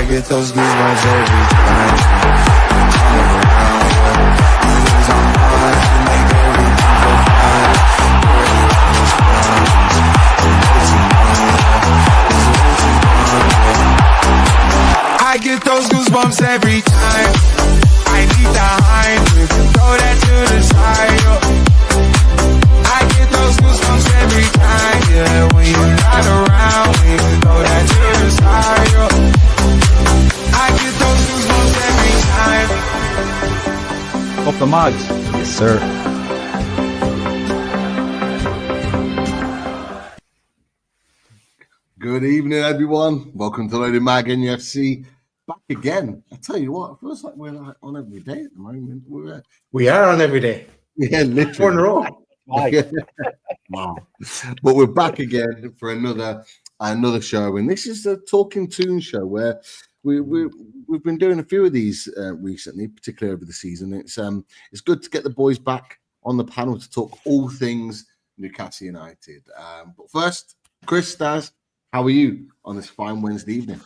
I get those goosebumps every time. I'm around, cause I'm hard to make everything feel fine. I get those goosebumps every time. I need the high, throw that to the side. I get those goosebumps every time, yeah. When you're not around, we can throw that to the side. I get those goosebumps every time. Up the mags. Yes, sir. Good evening, everyone. Welcome to Loaded Mag NUFC. Back again. I tell you what, it feels like we're like on every day at the moment. We are on every day. Yeah, literally. 4 in a row. Wow. But we're back again for another show, and this is the Talking Toon show where we've been doing a few of these recently, particularly over the season. It's good to get the boys back on the panel to talk all things Newcastle United. But first, Chris, Staz, how are you on this fine Wednesday evening?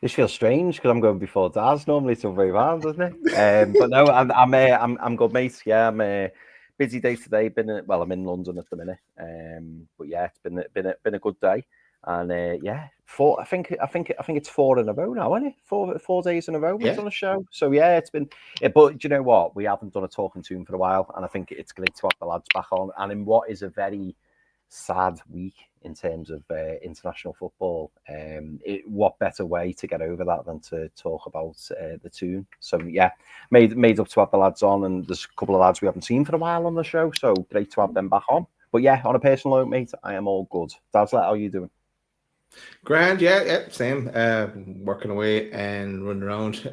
This feels strange because I'm going before Daz. Normally it's all very bad, doesn't it? But no, I'm good, mate. Yeah, I'm busy day today. I'm in London at the minute. But yeah, it's been a good day. And I think it's 4 in a row now, isn't it? 4 days in a row we've done a show. So yeah, it's been. But do you know what? We haven't done a Talking Toon for a while, and I think it's great to have the lads back on. And in what is a very sad week in terms of international football, what better way to get over that than to talk about the Toon? So yeah, made up to have the lads on, and there's a couple of lads we haven't seen for a while on the show, so great to have them back on. But yeah, on a personal note, mate, I am all good. Dazlet, how are you doing? Grand, yeah, same. Working away and running around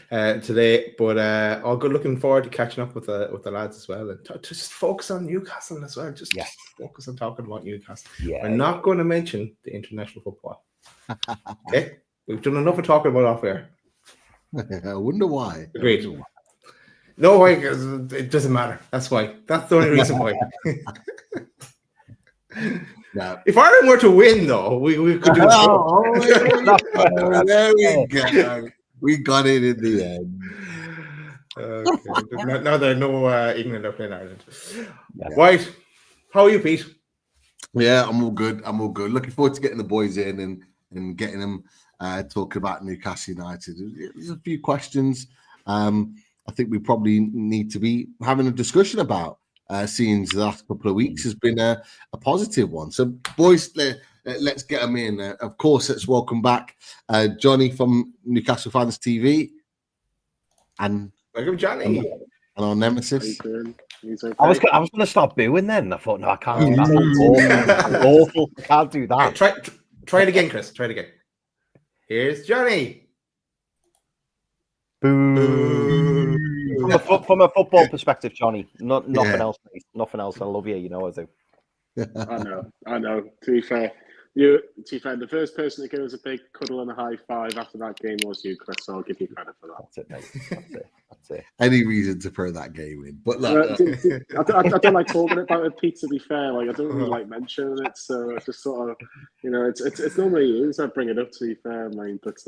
today, but all good. Looking forward to catching up with the lads as well, and just focus on Newcastle as well. Just focus on talking about Newcastle. We're not going to mention the international football. Okay, we've done enough of talking about off air. I wonder why. Agreed. No way, it doesn't matter. That's why. That's the only reason why. Yeah. If Ireland were to win, though, we could do it. There we go. We got it in the end. Okay. Now there are no England up in Ireland. Yeah. Right. How are you, Pete? Yeah, I'm all good. Looking forward to getting the boys in and getting them talking about Newcastle United. There's a few questions I think we probably need to be having a discussion about. Seeing the last couple of weeks has been a positive one. So, boys, let's get them in. Of course, let's welcome back Johnny from Newcastle Fans TV, and welcome, Johnny, and our nemesis. I was going to start booing then. I thought, no, I can't do that. That's awful. I can't do that. Try it again, Chris. Try it again. Here's Johnny. Boo. From a football perspective, Johnny, nothing else, mate. Nothing else. I love you. You know I do. I know. To be fair, the first person to give us a big cuddle and a high five after that game was you, Chris. So I'll give you credit for that. That's it, mate. That's it. Any reason to throw that game in? But I don't like talking about it, Pete. To be fair, like I don't really like mentioning it, so it's just sort of, it's normally you that bring it up. To be fair, mate, but.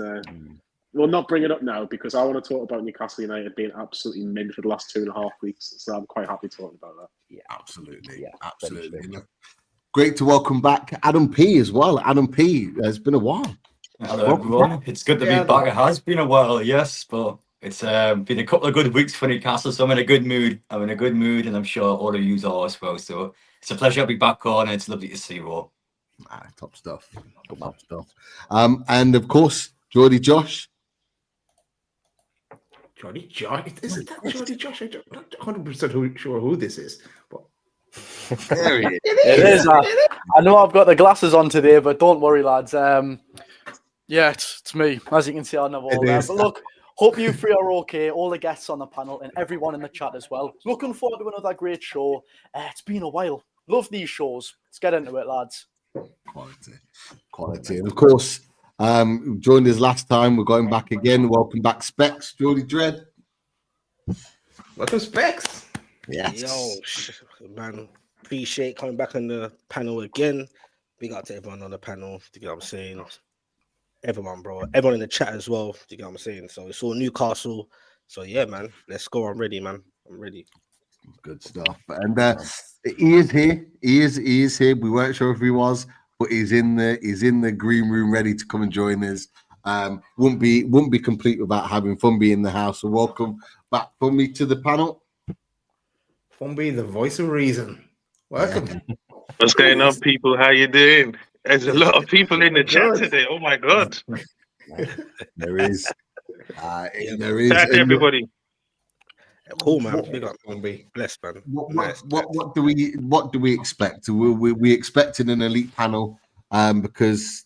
We'll not bring it up now because I want to talk about Newcastle United being absolutely mint for the last 2.5 weeks. So I'm quite happy talking about that. Yeah, absolutely. Yeah, absolutely. Great to welcome back Adam P as well. Adam P, it's been a while. Hello, everyone. It's good to be back. It has been a while, yes, but it's been a couple of good weeks for Newcastle, so I'm in a good mood. And I'm sure all of you are as well. So it's a pleasure to be back on, and it's lovely to see you all. Top stuff. Top stuff. And of course, Geordie Josh. Geordie Josh? Isn't that Geordie Josh? I'm not 100% sure who this is. But there he is. It is. I know I've got the glasses on today, but don't worry, lads. It's me. As you can see, I know all that. But look, hope you three are okay. All the guests on the panel and everyone in the chat as well. Looking forward to another great show. It's been a while. Love these shows. Let's get into it, lads. Quality. And of course, joined us last time. We're going back again. Welcome back, Specs. Geordie Dread. Welcome, Specs. Yes. Yo, man, appreciate coming back on the panel again. Big up to everyone on the panel. You know what I'm saying? everyone, bro. Everyone in the chat as well. Do you get what I'm saying? So it's all Newcastle. So yeah, man, let's go. I'm ready, man. I'm ready. Good stuff. And he is here. He is here. We weren't sure if he was, but he's in the green room ready to come and join us. Wouldn't be complete without having Fumby in the house. So welcome back, Fumby, to the panel. Fumby, the voice of reason. Welcome. What's going on, people? How you doing? There's a lot of people in the chat today. Oh my god. There is. There is. Shout out to everybody. Cool, man. Big up, Fumby. Blessed, man. What do we expect? We expecting an elite panel because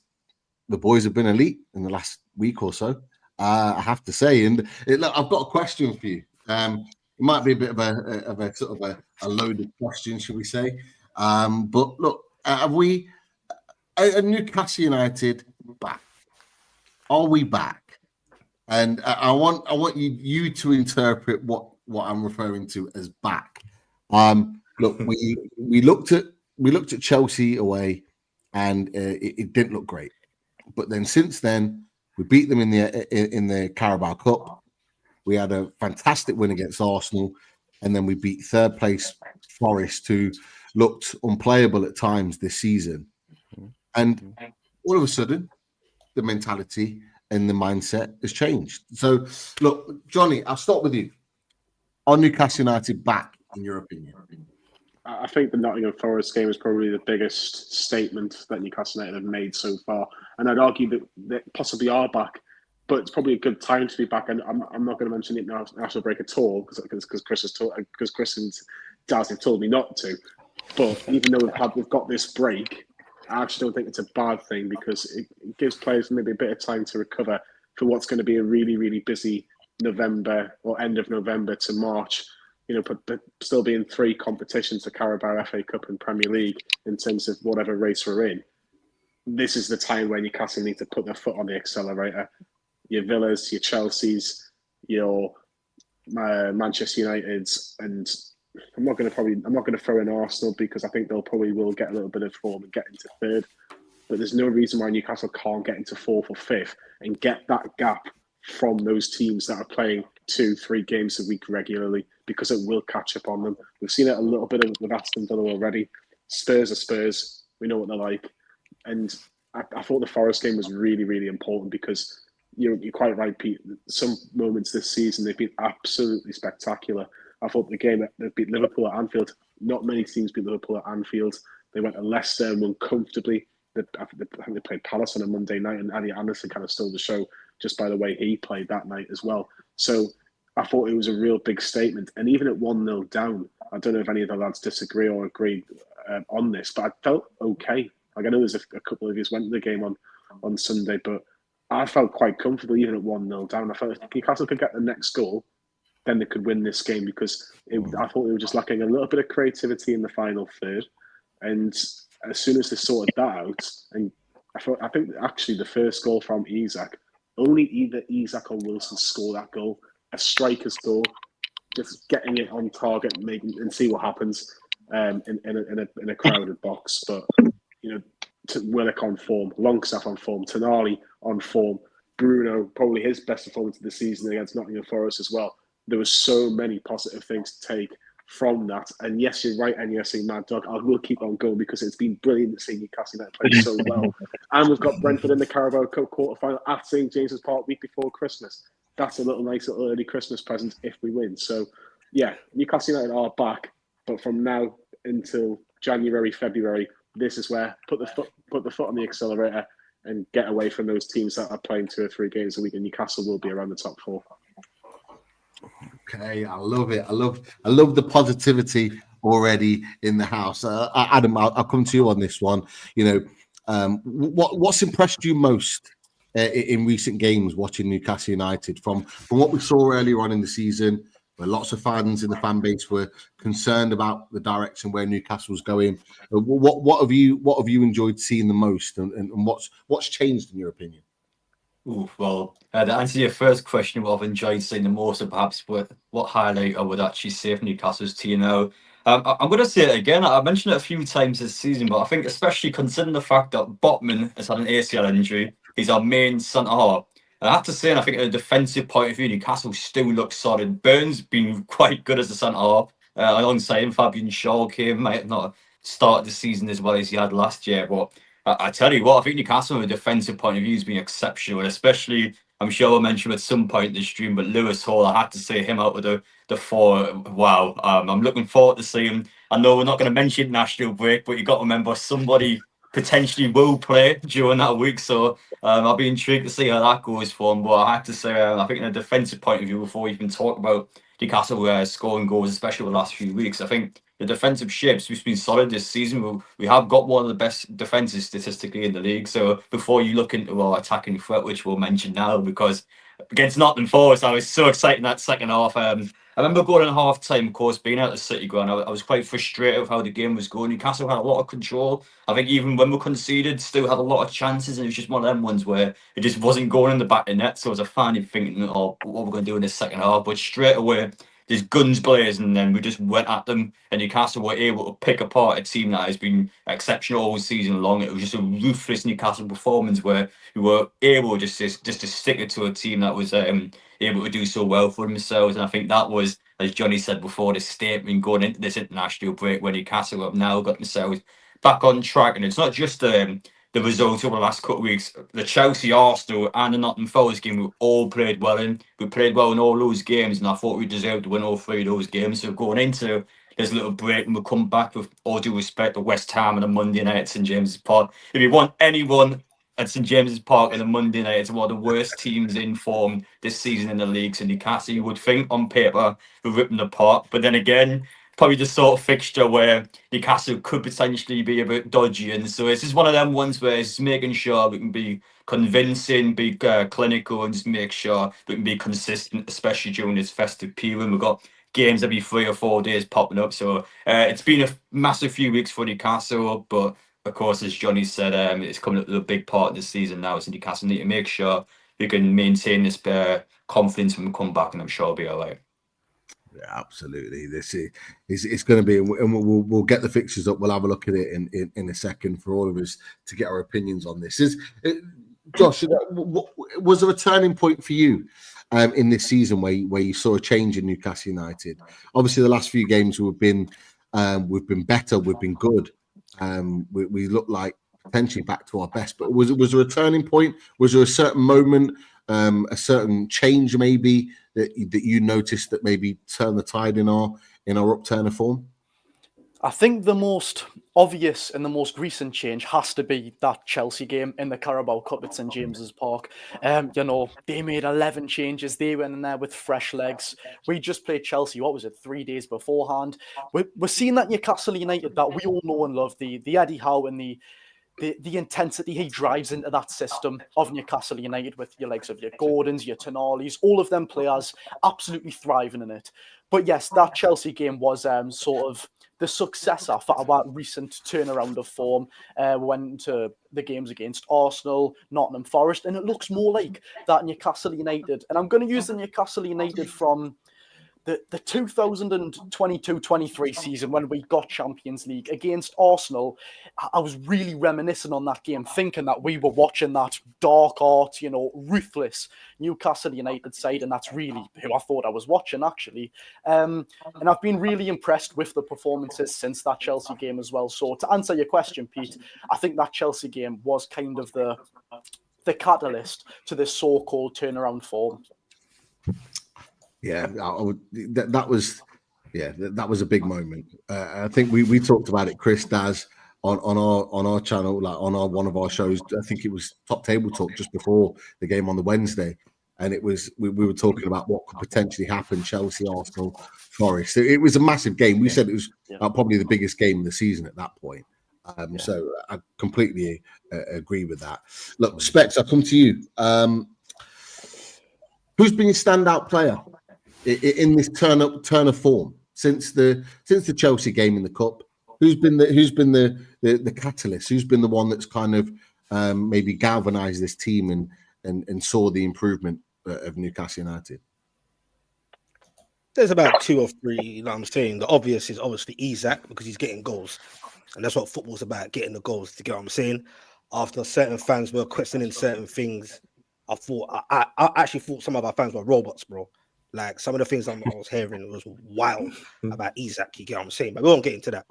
the boys have been elite in the last week or so. I have to say, and look, I've got a question for you. It might be a bit of a sort of a loaded question, should we say? But look, have we a Newcastle United back? Are we back? And I want you to interpret what I'm referring to as back. Look, we looked at Chelsea away, and it didn't look great. But then since then, we beat them in the Carabao Cup. We had a fantastic win against Arsenal, and then we beat third place Forest, who looked unplayable at times this season. And all of a sudden, the mentality and the mindset has changed. So, look, Johnny, I'll start with you. Are Newcastle United back, in your opinion? I think the Nottingham Forest game is probably the biggest statement that Newcastle United have made so far. And I'd argue that they possibly are back, but it's probably a good time to be back. And I'm not going to mention the international break at all because Chris and Daz have told me not to. But even though we've got this break, I actually don't think it's a bad thing because it gives players maybe a bit of time to recover for what's going to be a really, really busy November or end of November to March. You know, but still being 3 competitions, the Carabao, FA Cup and Premier League, in terms of whatever race we're in, this is the time where Newcastle need to put their foot on the accelerator. Your Villas, your Chelseas, your Manchester Uniteds, and I'm not going to throw in Arsenal because I think they'll probably will get a little bit of form and get into third. But there's no reason why Newcastle can't get into 4th or 5th and get that gap from those teams that are playing 2-3 games a week regularly, because it will catch up on them. We've seen it a little bit with Aston Villa already. Spurs are Spurs. We know what they're like. And I thought the Forest game was really, really important because you're quite right, Pete. Some moments this season, they've been absolutely spectacular. I thought the game that they beat Liverpool at Anfield, not many teams beat Liverpool at Anfield. They went to Leicester and won comfortably. I think they played Palace on a Monday night, and Andy Anderson kind of stole the show just by the way he played that night as well. So I thought it was a real big statement. And even at 1-0 down, I don't know if any of the lads disagree or agree on this, but I felt okay. Like, I know there's a couple of you went to the game on Sunday, but I felt quite comfortable even at 1-0 down. I felt if Newcastle could get the next goal, then they could win this game because I thought they were just lacking a little bit of creativity in the final third. And as soon as they sorted that out, and I think actually the first goal from Isak, only either Isak or Wilson score that goal. A striker's goal, just getting it on target, and see what happens in a crowded box. But you know, Willock on form, Longstaff on form, Tonali on form, Bruno probably his best performance of the season against Nottingham Forest as well. There were so many positive things to take from that. And yes, you're right, NUFC Mad Dog. I will keep on going because it's been brilliant to see Newcastle United play so well. And we've got Brentford in the Carabao Cup quarterfinal at St James's Park week before Christmas. That's a nice little early Christmas present if we win. So, yeah, Newcastle United are back, but from now until January, February, this is where put the foot on the accelerator and get away from those teams that are playing 2 or 3 games a week. And Newcastle will be around the top 4. Okay, I love it. I love the positivity already in the house. Adam, I'll come to you on this one. You know, what's impressed you most in recent games watching Newcastle United from what we saw earlier on in the season, where lots of fans in the fan base were concerned about the direction where Newcastle was going? What have you enjoyed seeing the most, and what's changed in your opinion? Well, to answer your first question, what I've enjoyed seeing the most, or perhaps what highlight I would actually say for Newcastle's TNO. I'm going to say it again. I mentioned it a few times this season, but I think especially considering the fact that Botman has had an ACL injury, he's our main centre half. And I have to say, and I think at a defensive point of view, Newcastle still looks solid. Burns been quite good as a centre half. Alongside him, Fabian Shaw might have not started the season as well as he had last year, but I tell you what, I think Newcastle from a defensive point of view has been exceptional, especially, I'm sure I mentioned at some point in the stream, but Lewis Hall, I had to say him out of the four. Wow, I'm looking forward to seeing him. I know we're not going to mention national break, but you got to remember somebody potentially will play during that week, so I'll be intrigued to see how that goes for him. But I have to say, I think in a defensive point of view, before you can talk about Newcastle scoring goals, especially the last few weeks, I think the defensive shapes has been solid this season. We have got one of the best defenses statistically in the league. So before you look into our attacking threat, which we'll mention now, because against Nottingham Forest, I was so excited in that second half. I remember going in half time, of course, being out of the City ground. I was quite frustrated with how the game was going. Newcastle had a lot of control. I think even when we conceded, still had a lot of chances, and it was just one of them ones where it just wasn't going in the back of the net. So I was finally thinking, oh, what we're going to do in this second half. But straight away, there's guns blazing, and then we just went at them, and Newcastle were able to pick apart a team that has been exceptional all season long. It was just a ruthless Newcastle performance where we were able just to stick it to a team that was able to do so well for themselves. And I think that was, as Johnny said before, the statement going into this international break, where Newcastle have now got themselves back on track. And it's not just the results over the last couple of weeks. The Chelsea, Arsenal, and the Nottingham Forest game, we all played well in. We played well in all those games, and I thought we deserved to win all three of those games. So going into this little break, and we'll come back with all due respect to West Ham on a Monday night at St James's Park. If you want anyone at St James's Park on a Monday night, it's one of the worst teams in form this season in the league. So Newcastle, you would think on paper, we're ripping them apart. But then again, probably the sort of fixture where Newcastle could potentially be a bit dodgy. And so it's just one of them ones where it's making sure we can be convincing, be clinical, and just make sure we can be consistent, especially during this festive period. We've got games every 3 or 4 days popping up. So it's been a massive few weeks for Newcastle, but of course, as Johnny said, it's coming up to a big part of the season now. So Newcastle need to make sure we can maintain this confidence when we come back, and I'm sure it'll be all right. Yeah, absolutely. This is it's going to be, and we'll get the fixtures up. We'll have a look at it in a second for all of us to get our opinions on this. Josh, was there a turning point for you in this season where you saw a change in Newcastle United? Obviously, the last few games we've been better, we've been good. We look like potentially back to our best. But was there a turning point? Was there a certain moment, a certain change maybe that you noticed that maybe turned the tide in our upturn of form? I think the most obvious and the most recent change has to be that Chelsea game in the Carabao Cup at St James's Park. They made 11 changes. They went in there with fresh legs. We just played Chelsea, 3 days beforehand. We're seeing that Newcastle United that we all know and love, the Eddie Howe and the intensity he drives into that system of Newcastle United, with your legs of your Gordons, your Tonalis, all of them players absolutely thriving in it. But yes, that Chelsea game was sort of the successor for our recent turnaround of form. We went into the games against Arsenal, Nottingham Forest, and it looks more like that Newcastle United. And I'm going to use the Newcastle United from the 2022-23 season when we got Champions League against Arsenal. I was really reminiscing on that game, thinking that we were watching that dark art, ruthless Newcastle United side, and that's really who I thought I was watching, actually. And I've been really impressed with the performances since that Chelsea game as well. So to answer your question, Pete, I think that Chelsea game was kind of the catalyst to this so-called turnaround form. Yeah, that was a big moment. I think we talked about it, Chris Daz, on our channel, like on one of our shows. I think it was Top Table Talk just before the game on the Wednesday, and it was we were talking about what could potentially happen: Chelsea, Arsenal, Forest. It was a massive game. We said it was probably the biggest game of the season at that point. So I completely agree with that. Look, Specs, I'll come to you. Who's been your standout player in this turn of form since the Chelsea game in the cup? Who's been the catalyst? Who's been the one that's kind of maybe galvanized this team and saw the improvement of Newcastle United? There's about 2 or 3. You know what I'm saying? The obvious is obviously Isak, because he's getting goals, and that's what football's about: getting the goals. To get what I'm saying. after certain fans were questioning certain things, I thought I actually thought some of our fans were robots, bro. Like some of the things I was hearing was wild about Isaac. You get what I'm saying? But we won't get into that.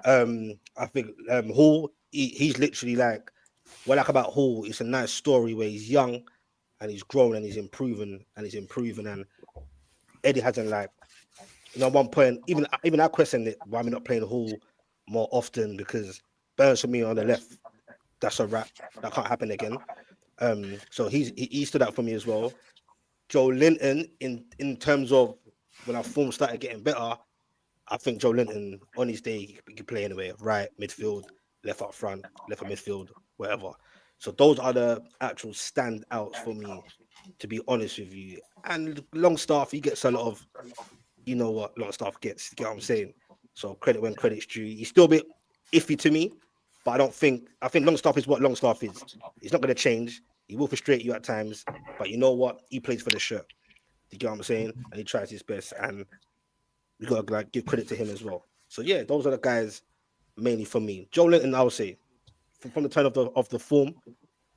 I think Hall, he's literally like, what I like about Hall, it's a nice story where he's young and he's growing and he's improving and Eddie hasn't, like, you know, at one point, even I questioned it, why we're not playing Hall more often, because Burns for me on the left, that's a wrap. That can't happen again. So he stood out for me as well. Joe Linton, in terms of when our form started getting better, I think Joe Linton on his day he can play anywhere, right midfield, left up front, left of midfield, whatever. So those are the actual standouts for me, to be honest with you. And Longstaff, he gets a lot of, you know what Longstaff gets, you get what I'm saying? So credit when credit's due. He's still a bit iffy to me, but I think Longstaff is what Longstaff is. He's not going to change. He will frustrate you at times, but you know what? He plays for the shirt. You get what I'm saying? And he tries his best, and we got to give credit to him as well. So yeah, those are the guys mainly for me. Joe Linton, I would say, from the turn of the form,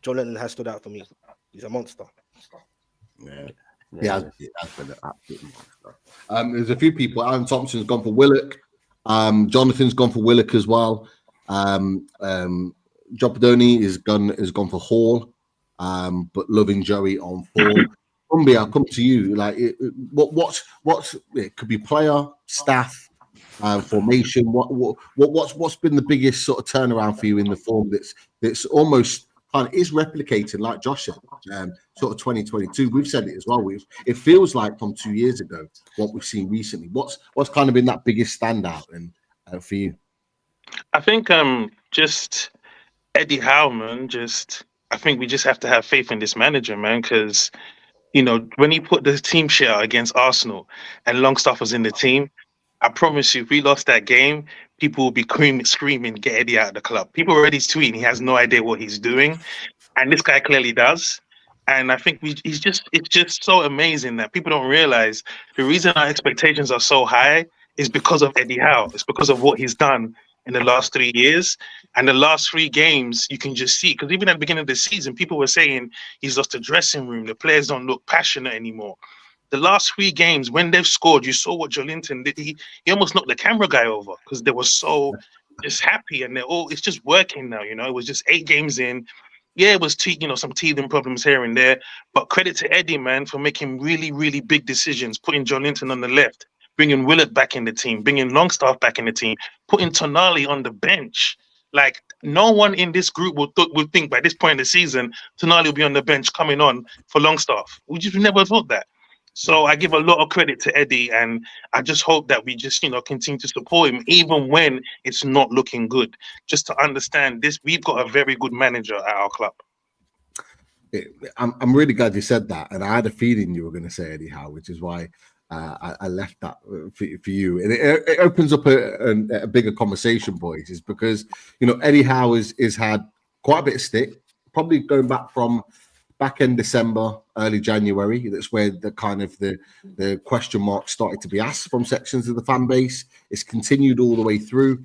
Joe Linton has stood out for me. He's a monster. Yeah, that's been an absolute monster. There's a few people. Aaron Thompson's gone for Willock. Jonathan's gone for Willock as well. Jopadoni has gone for Hall. But loving Joey on 4. Umbi, I'll come to you. Like, what's it could be player, staff, formation. What's been the biggest sort of turnaround for you in the form that's almost kind of is replicated, like Josh said, sort of 2022. We've said it as well. It feels like from 2 years ago what we've seen recently. What's kind of been that biggest standout and for you? I think just Eddie Howe, man. I think we just have to have faith in this manager, man, because, you know, when he put the team sheet out against Arsenal and Longstaff was in the team, I promise you, if we lost that game, people will be screaming, get Eddie out of the club. People are already tweeting, he has no idea what he's doing. And this guy clearly does. And I think it's just so amazing that people don't realize the reason our expectations are so high is because of Eddie Howe. It's because of what he's done in the last 3 years. And the last 3 games, you can just see, because even at the beginning of the season, people were saying he's lost the dressing room. The players don't look passionate anymore. The last 3 games, when they've scored, you saw what Joelinton did. He almost knocked the camera guy over because they were so just happy, and it's just working now. You know, it was just 8 games in. Yeah, it was some teething problems here and there, but credit to Eddie, man, for making really, really big decisions, putting Joelinton on the left, bringing Willett back in the team, bringing Longstaff back in the team, putting Tonali on the bench. Like, no one in this group would think by this point in the season Tonali will be on the bench coming on for Longstaff. We just never thought that. So I give a lot of credit to Eddie, and I just hope that we just, continue to support him even when it's not looking good. Just to understand this, we've got a very good manager at our club. I'm really glad you said that, and I had a feeling you were going to say Eddie Howe, which is why I left that for you. And it opens up a bigger conversation, boys, is because Eddie Howe is had quite a bit of stick, probably going back from back end December, early January. That's where the question marks started to be asked from sections of the fan base. It's continued all the way through,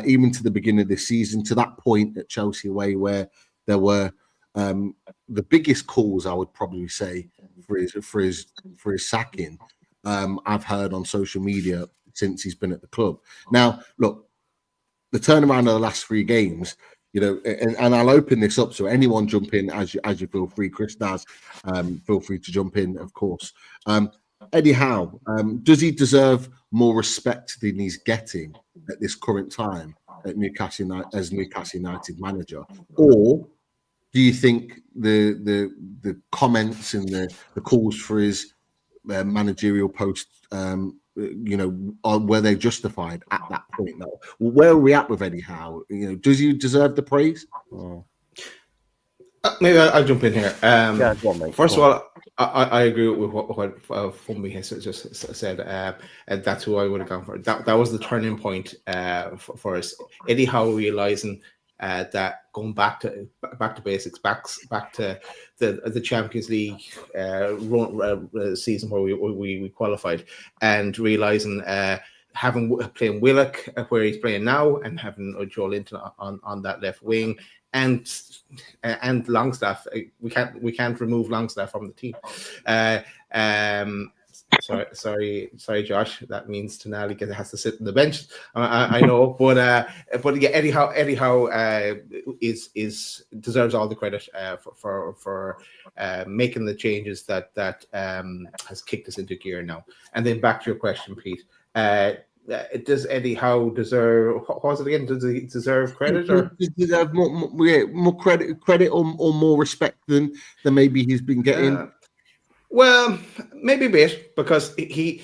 even to the beginning of this season, to that point at Chelsea away where there were the biggest calls, I would probably say, for his sacking. I've heard on social media since he's been at the club. Now, look, the turnaround of the last 3 games. And I'll open this up so anyone jump in as you feel free. Chris Daz, feel free to jump in, of course. Eddie Howe, does he deserve more respect than he's getting at this current time at Newcastle United, as Newcastle United manager, or do you think the comments and the calls for his managerial post, were they justified at that point? Now, where are we at with Eddie Howe? Does he deserve the praise? Maybe I'll jump in here. First of all, I agree with what Fumbi has just said, and that's who I would have gone for. That was the turning point for us. Eddie Howe realizing that going back to basics, back to the Champions League season where we qualified, and realizing playing Willock where he's playing now, and having Joe Linton on that left wing, and Longstaff. We can't remove Longstaff from the team. Sorry, Josh. That means Tonali has to sit on the bench. I know, but yeah, Eddie Howe deserves all the credit for making the changes that has kicked us into gear now. And then back to your question, Pete. Does Eddie Howe deserve? What was it again? Does he deserve credit or deserve more credit or more respect than maybe he's been getting? Well, maybe a bit, because he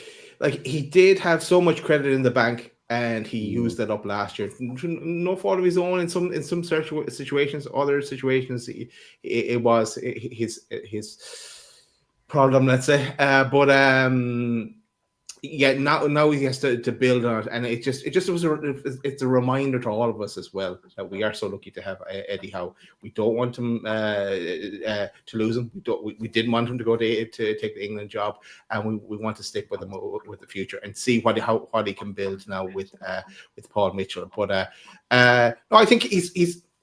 did have so much credit in the bank, and he used that up last year. No fault of his own in some situations. Other situations, it was his problem, let's say. Yeah, now he has to build on it, and it's a reminder to all of us as well that we are so lucky to have Eddie Howe. We don't want him to lose him. We didn't want him to go to take the England job, and we want to stick with him with the future and see what he can build now with Paul Mitchell. But no, I think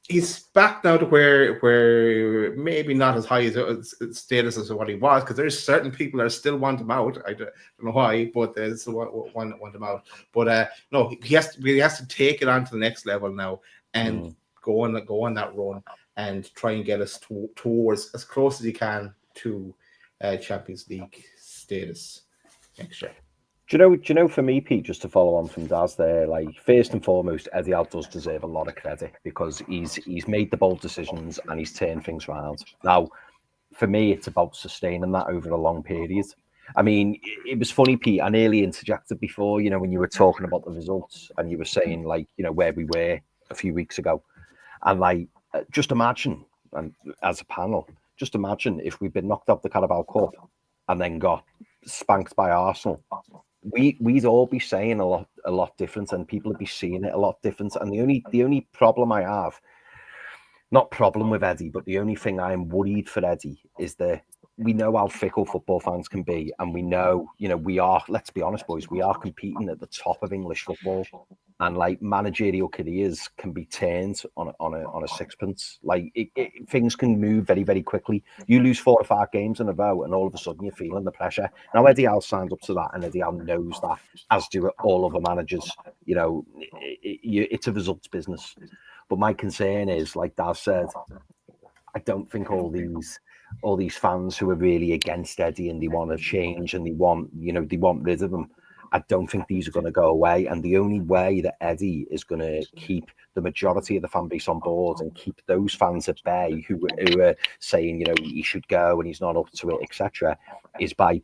he's back now to where maybe not as high as status as what he was, because there's certain people that still want him out. I don't know why, but there's one that want him out. But no, he has to take it on to the next level now and go on that run and try and get us towards as close as he can to Champions League status next year. Do you know, for me, Pete, just to follow on from Daz there, like, first and foremost, Eddie Howe does deserve a lot of credit because he's made the bold decisions and he's turned things around. Now, for me, it's about sustaining that over a long period. I mean, it was funny, Pete, I nearly interjected before, you know, when you were talking about the results and you were saying, like, you know, where we were a few weeks ago. And, like, just imagine, and as a panel, just imagine if we'd been knocked out the Carabao Cup and then got spanked by Arsenal. We'd all be saying a lot different, and people would be seeing it a lot different. And the only problem I have, not problem with Eddie, but the only thing I am worried for Eddie is that we know how fickle football fans can be, and we know, you know, we are, let's be honest, boys, we are competing at the top of English football, and like managerial careers can be turned on a sixpence. Like things can move very, very quickly. You lose 4 or 5 games in a row, and all of a sudden you're feeling the pressure. Now Eddie Howe signed up to that, and Eddie Howe knows that, as do all other managers. You know, it's a results business. But my concern is, like Daz said, I don't think all these fans who are really against Eddie and they want to change and they want rid of him, I don't think these are going to go away. And the only way that Eddie is going to keep the majority of the fan base on board and keep those fans at bay who are saying, you know, he should go and he's not up to it, etc., is by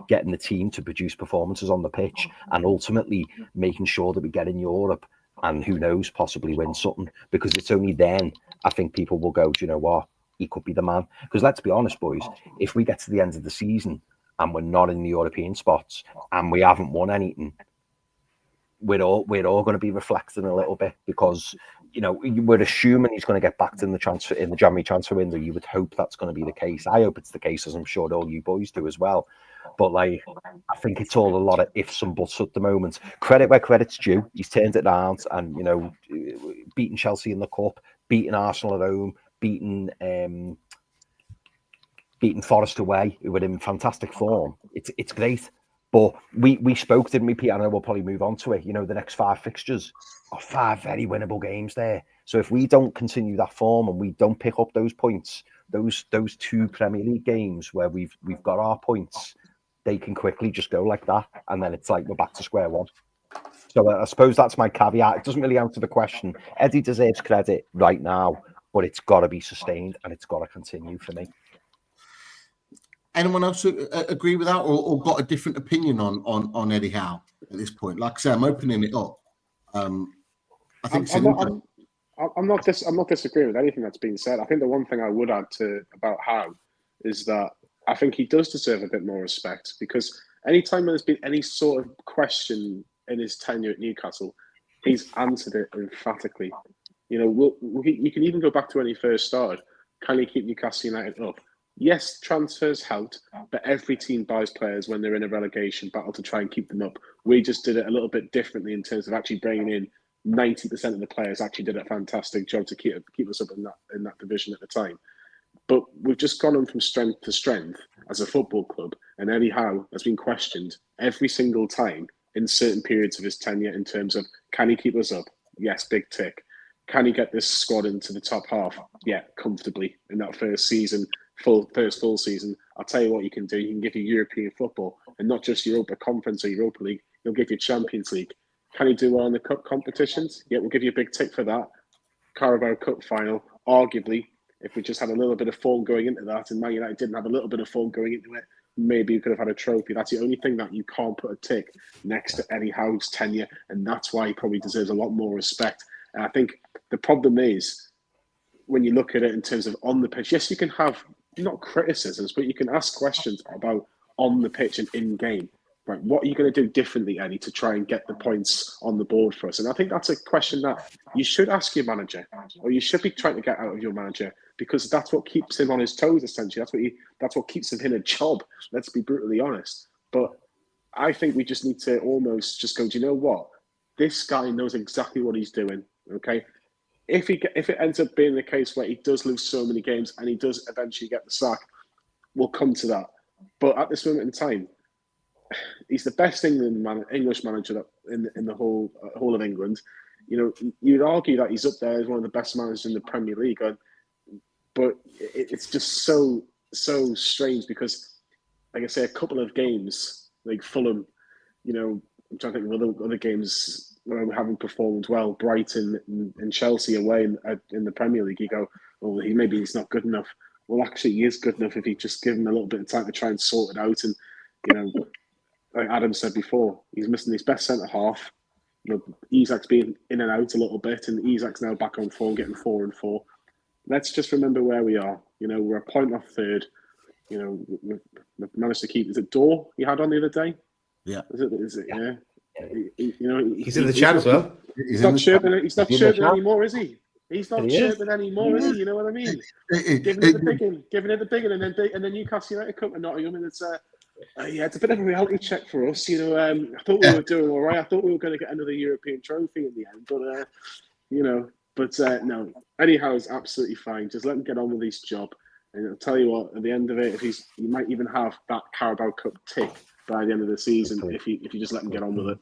getting the team to produce performances on the pitch and ultimately making sure that we get in Europe and, who knows, possibly win something. Because it's only then I think people will go, do you know what, he could be the man. Because let's be honest, boys, if we get to the end of the season and we're not in the European spots and we haven't won anything, we're all going to be reflecting a little bit, because, you know, we're assuming he's going to get backed in the January transfer window. You would hope that's going to be the case. I hope it's the case, as I'm sure all you boys do as well. But like, I think it's all a lot of ifs and buts at the moment. Credit where credit's due. He's turned it around, and, you know, beating Chelsea in the cup, beating Arsenal at home, beating Forest away, who were in fantastic form. It's great. But we spoke, didn't we, Pete? I know we'll probably move on to it. You know, the next 5 fixtures are 5 very winnable games there. So if we don't continue that form and we don't pick up those points, those 2 Premier League games where we've got our points, they can quickly just go like that, and then it's like we're back to square one. So I suppose that's my caveat. It doesn't really answer the question. Eddie deserves credit right now, but it's got to be sustained and it's got to continue for me. Anyone else agree with that, or got a different opinion on Eddie Howe at this point? Like I say, I'm opening it up. I think I'm not disagreeing with anything that's been said. I think the one thing I would add about Howe is that I think he does deserve a bit more respect, because anytime there's been any sort of question in his tenure at Newcastle, he's answered it emphatically. You know, you can even go back to when he first started. Can he keep Newcastle United up? Yes, transfers helped, but every team buys players when they're in a relegation battle to try and keep them up. We just did it a little bit differently in terms of actually bringing in 90% of the players actually did a fantastic job to keep us up in that division at the time. But we've just gone on from strength to strength as a football club, and Eddie Howe has been questioned every single time in certain periods of his tenure in terms of, can he keep us up? Yes, big tick. Can he get this squad into the top half? Yeah, comfortably in that first season, first full season. I'll tell you what you can do. You can give you European football, and not just Europa Conference or Europa League. He'll give you Champions League. Can he do well in the cup competitions? Yeah, we'll give you a big tick for that. Carabao Cup final, arguably, if we just had a little bit of form going into that, and Man United didn't have a little bit of form going into it, maybe you could have had a trophy. That's the only thing that you can't put a tick next to Eddie Howe's tenure, and that's why he probably deserves a lot more respect. And I think the problem is, when you look at it in terms of on the pitch, yes, you can have not criticisms, but you can ask questions about on the pitch and in game. Right, what are you going to do differently, Eddie, to try and get the points on the board for us? And I think that's a question that you should ask your manager, or you should be trying to get out of your manager, because that's what keeps him on his toes. Essentially, that's what keeps him in a job. Let's be brutally honest. But I think we just need to almost just go, do you know what? This guy knows exactly what he's doing. Okay, if it ends up being the case where he does lose so many games and he does eventually get the sack, we'll come to that. But at this moment in time, he's the best English manager that in the whole of England. You know, you'd argue that he's up there as one of the best managers in the Premier League. But it's just so strange because, like I say, a couple of games like Fulham, you know, I'm trying to think of other games where we haven't performed well. Brighton and Chelsea away in the Premier League. You go, well, maybe he's not good enough. Well, actually, he is good enough if you just give him a little bit of time to try and sort it out. And you know, like Adam said before, he's missing his best centre half. You know, Isak's been in and out a little bit, and Isak's now back on form, getting 4 and 4. Let's just remember where we are. You know, we're a point off third. You know, we've managed to keep. Is it Dor he had on the other day? Yeah. Is it? Yeah. You know, he's in the chat as well. He's not chirping. He's not chirping anymore, is he? He's not chirping anymore, is he? You know what I mean? Giving it the biggin, and then Newcastle United come to Nottingham, and it's it's a bit of a reality check for us. You know, I thought we were doing all right. I thought we were going to get another European trophy in the end, but you know, no. Eddie Howe is absolutely fine. Just let him get on with his job, and I'll tell you what. At the end of it, he might even have that Carabao Cup tick by the end of the season if you just let him get on with it.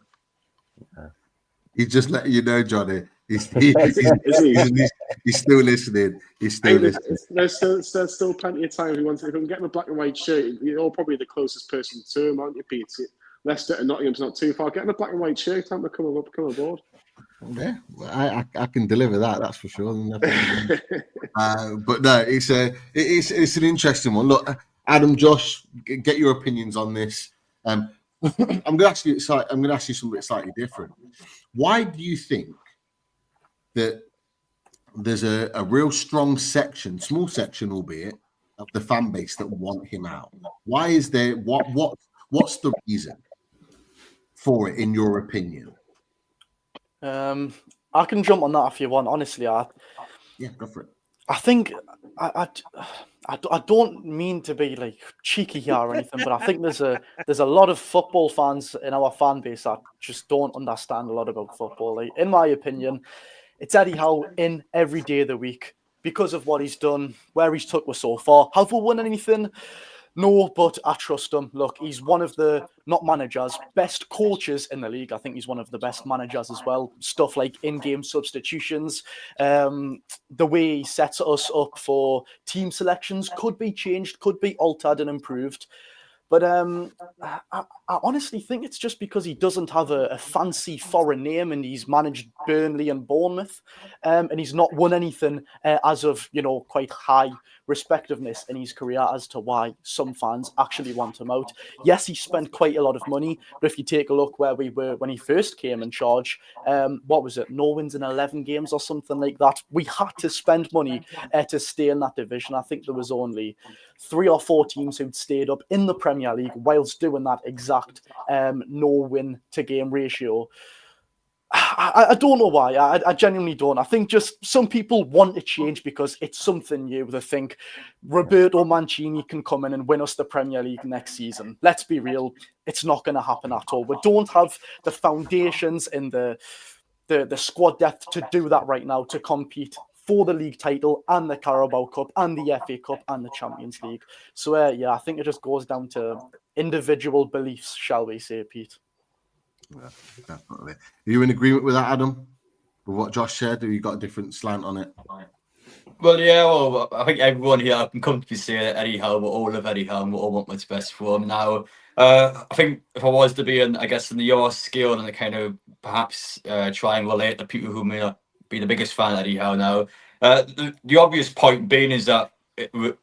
He's just letting you know, Johnny. He's still listening. He's still listening. There's still plenty of time if he wants. If we can get him a black and white shirt, you're probably the closest person to him, aren't you, Pete? Leicester and Nottingham's not too far. Get him a black and white shirt. Time to come aboard. Yeah, I can deliver that. That's for sure. But no, it's an interesting one. Look, Adam, Josh, get your opinions on this. I'm going to ask you something slightly different. Why do you think that there's a real strong section, small section, albeit, of the fan base that want him out? Why is there? What's the reason for it, in your opinion? I can jump on that if you want. Honestly, go for it. I think I don't mean to be like cheeky here or anything, but I think there's a lot of football fans in our fan base that just don't understand a lot about football. Like, in my opinion, it's Eddie Howe in every day of the week because of what he's done, where he's took us so far. Have we won anything? No, but I trust him. Look, he's one of the, not managers, best coaches in the league. I think he's one of the best managers as well. Stuff like in-game substitutions, the way he sets us up for team selections could be changed, could be altered and improved. But I honestly think it's just because he doesn't have a fancy foreign name, and he's managed Burnley and Bournemouth, and he's not won anything as of, quite high respectiveness in his career as to why some fans actually want him out. Yes, he spent quite a lot of money, but if you take a look where we were when he first came in charge, what was it? No wins in 11 games or something like that. We had to spend money to stay in that division. I think there was only 3 or 4 teams who'd stayed up in the Premier League whilst doing that exact no win to game ratio. I don't know why. I genuinely don't. I think just some people want to change because it's something new. They think Roberto Mancini can come in and win us the Premier League next season. Let's be real. It's not going to happen at all. We don't have the foundations and the the squad depth to do that right now, to compete for the league title and the Carabao Cup and the FA Cup and the Champions League. So yeah, I think it just goes down to individual beliefs, shall we say, Pete? Yeah, definitely. Are you in agreement with that, Adam? With what Josh said, or you got a different slant on it? Well, yeah, well, I think everyone here can comfortably say that Eddie Howe, we all love Eddie Howe, and we all want what's best for him. Now, I think if I was to be in, I guess, in the your scale and the kind of perhaps try and relate to people who may not be the biggest fan of Eddie Howe now, the obvious point being is that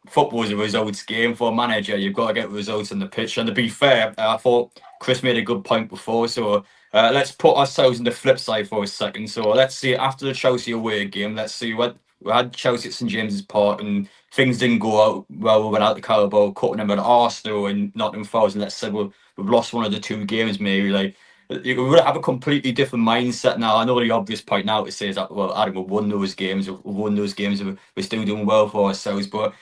football is a results game for a manager. You've got to get results on the pitch. And to be fair, I thought Chris made a good point before, so let's put ourselves in the flip side for a second. So let's see, after the Chelsea away game, let's see what we had Chelsea at St James's Park and things didn't go out well. We went out the Carabao Cup and then with Arsenal and Nottingham Forest, and let's say we've lost one of the two games, maybe. Like, you would have a completely different mindset now. I know the obvious point now to say is that, well, Adam, we've won those games, we're still doing well for ourselves, but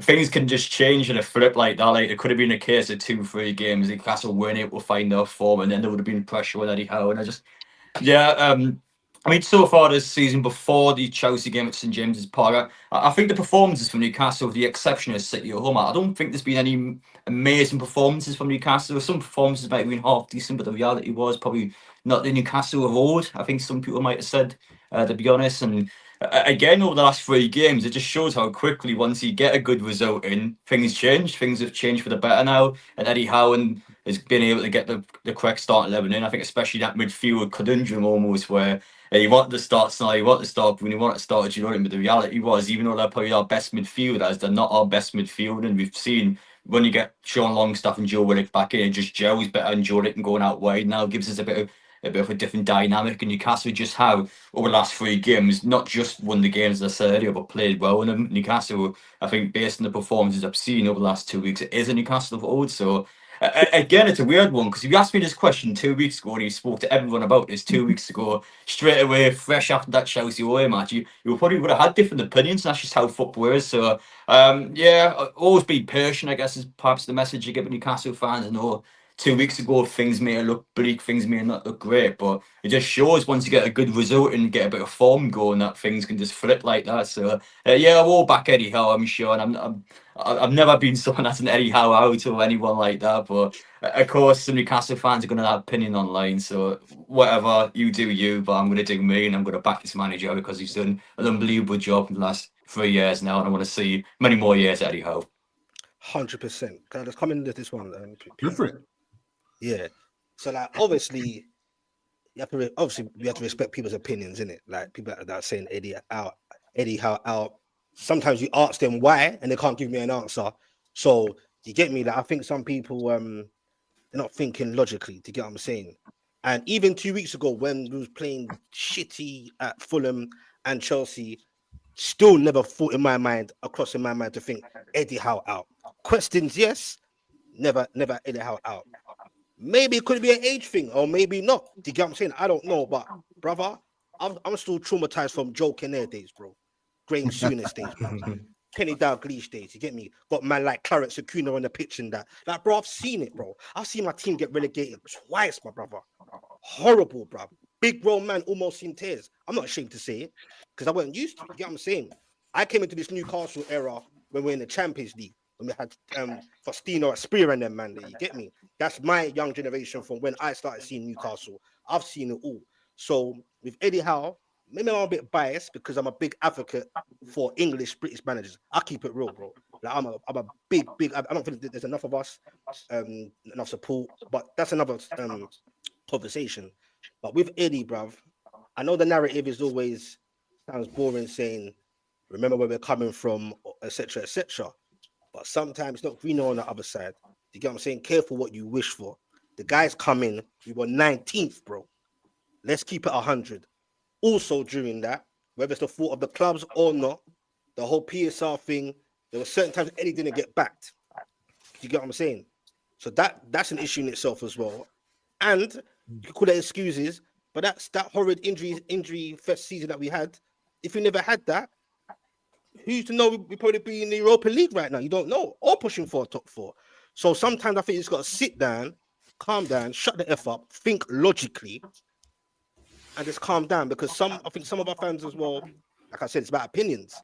things can just change in a flip like that. Like, it could have been a case of 2-3 games, Newcastle weren't able to find their form, and then there would have been pressure on Eddie Howe. And I mean, so far this season, before the Chelsea game at St James's Park, I think the performances from Newcastle, with the exception of City at home, I don't think there's been any amazing performances from Newcastle. Some performances might have been half decent, but the reality was probably not the Newcastle of old, I think some people might have said, to be honest. And again, over the last 3 games, it just shows how quickly, once you get a good result in, things change. Things have changed for the better now. And Eddie Howe has been able to get the correct start 11 in. I think especially that midfield conundrum almost, where you want to start Sandro, you want to start Bruno, you want to start Giroud, but the reality was, even though they're probably our best midfielders, they're not our best midfield. And we've seen when you get Sean Longstaff and Joe Willock back in, it just gels better, and Joe Willock going out wide now gives us a bit of a different dynamic. And Newcastle just have, over the last 3 games, not just won the games, as I said earlier, but played well in them. Newcastle, I think, based on the performances I've seen over the last 2 weeks, it is a Newcastle of old. So again, it's a weird one, because if you asked me this question 2 weeks ago, and you spoke to everyone about this 2 weeks ago, straight away, fresh after that Chelsea away match, you probably would have had different opinions. That's just how football is. So always be patient, I guess, is perhaps the message you give Newcastle fans. I know 2 weeks ago things may look bleak, things may not look great, but it just shows once you get a good result and get a bit of form going, that things can just flip like that. So I will back Eddie Howe, I'm sure, and I've never been someone that's an Eddie Howe out or anyone like that, but of course some Newcastle fans are going to have opinion online, so whatever, you do you, but I'm going to do me, and I'm going to back this manager because he's done an unbelievable job in the last 3 years now, and I want to see many more years Eddie Howe. 100%. Can I just come into this one? Go for it. Yeah. So, like, obviously, we have to respect people's opinions, innit? Like, people that are saying Eddie Howe out. Sometimes you ask them why, and they can't give me an answer. So, you get me? Like, I think some people they're not thinking logically. Do you get what I'm saying? And even 2 weeks ago, when we was playing shitty at Fulham and Chelsea, still never thought in my mind to think Eddie Howe out. Questions, yes. Never Eddie Howe out. Maybe it could be an age thing, or maybe not. Do you get what I'm saying? I don't know, but brother, I'm still traumatized from Joe Kinnair days, bro. Graham Souness days, bro. Kenny Dalglish days. You get me? Got man like Clarence Acuna on the pitch and that. Like, bro, I've seen it, bro. I've seen my team get relegated twice, my brother. Horrible, bro. Big grown man, almost in tears. I'm not ashamed to say it because I wasn't used to it. You get what I'm saying? I came into this Newcastle era when we're in the Champions League. When we had Faustino at Spear and them, man, there, you get me? That's my young generation from when I started seeing Newcastle. I've seen it all. So with Eddie Howe, maybe I'm a bit biased because I'm a big advocate for British managers. I keep it real, bro. Like, I'm a big. I don't think there's enough of us, enough support. But that's another conversation. But with Eddie, bruv, I know the narrative is always sounds boring, saying, "Remember where we're coming from," etc., etc. But sometimes it's not greener on the other side. You get what I'm saying? Careful what you wish for. The guys come in, we were 19th, bro. Let's keep it 100. Also, during that, whether it's the fault of the clubs or not, the whole PSR thing, there were certain times Eddie didn't get backed. You get what I'm saying? So that's an issue in itself as well. And you call it excuses, but that's that horrid injury first season that we had. If we never had that, who's to know we'd probably be in the Europa League right now? You don't know. Or pushing for a top 4. So sometimes I think you just got to sit down, calm down, shut the F up, think logically, and just calm down, because I think some of our fans as well, like I said, it's about opinions,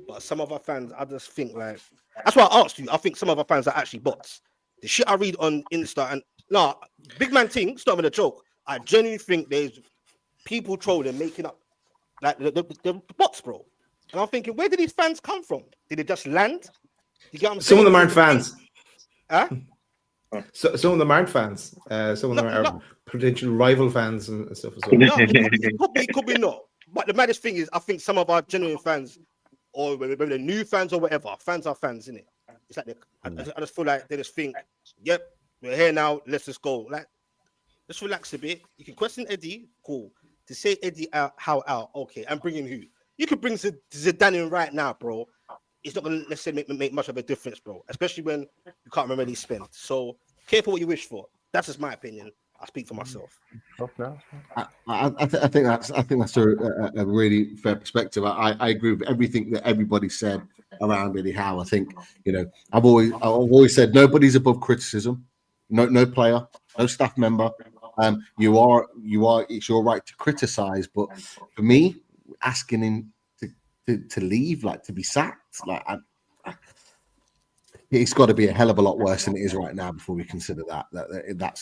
but some of our fans, I just think like, that's why I asked you. I think some of our fans are actually bots. The shit I read on Insta, and no, big man thing, it's not even a joke. I genuinely think there's people trolling, making up like the bots, bro. And I'm thinking, where did these fans come from? Did they just land? You get what I'm saying? Some of them aren't fans. Huh? So, some of them aren't fans. Some of them are potential rival fans and stuff as well. No, it could be not. But the maddest thing is, I think some of our genuine fans, or whether they're new fans or whatever, fans are fans, innit? It's like I just feel like they just think, yep, we're here now, let's just go. Like, just relax a bit. You can question Eddie, cool. To say Eddie Howe out, okay, and bring in who? You could bring Zidane in right now, bro. It's not going to necessarily make much of a difference, bro. Especially when you can't remember any spent. So careful what you wish for. That's just my opinion. I speak for myself. I think that's a really fair perspective. I agree with everything that everybody said around Eddie Howe. I think, you know, I've always said nobody's above criticism. No player, no staff member. It's your right to criticize, but for me, asking him to leave, like to be sacked, like it's got to be a hell of a lot worse than it is right now before we consider that.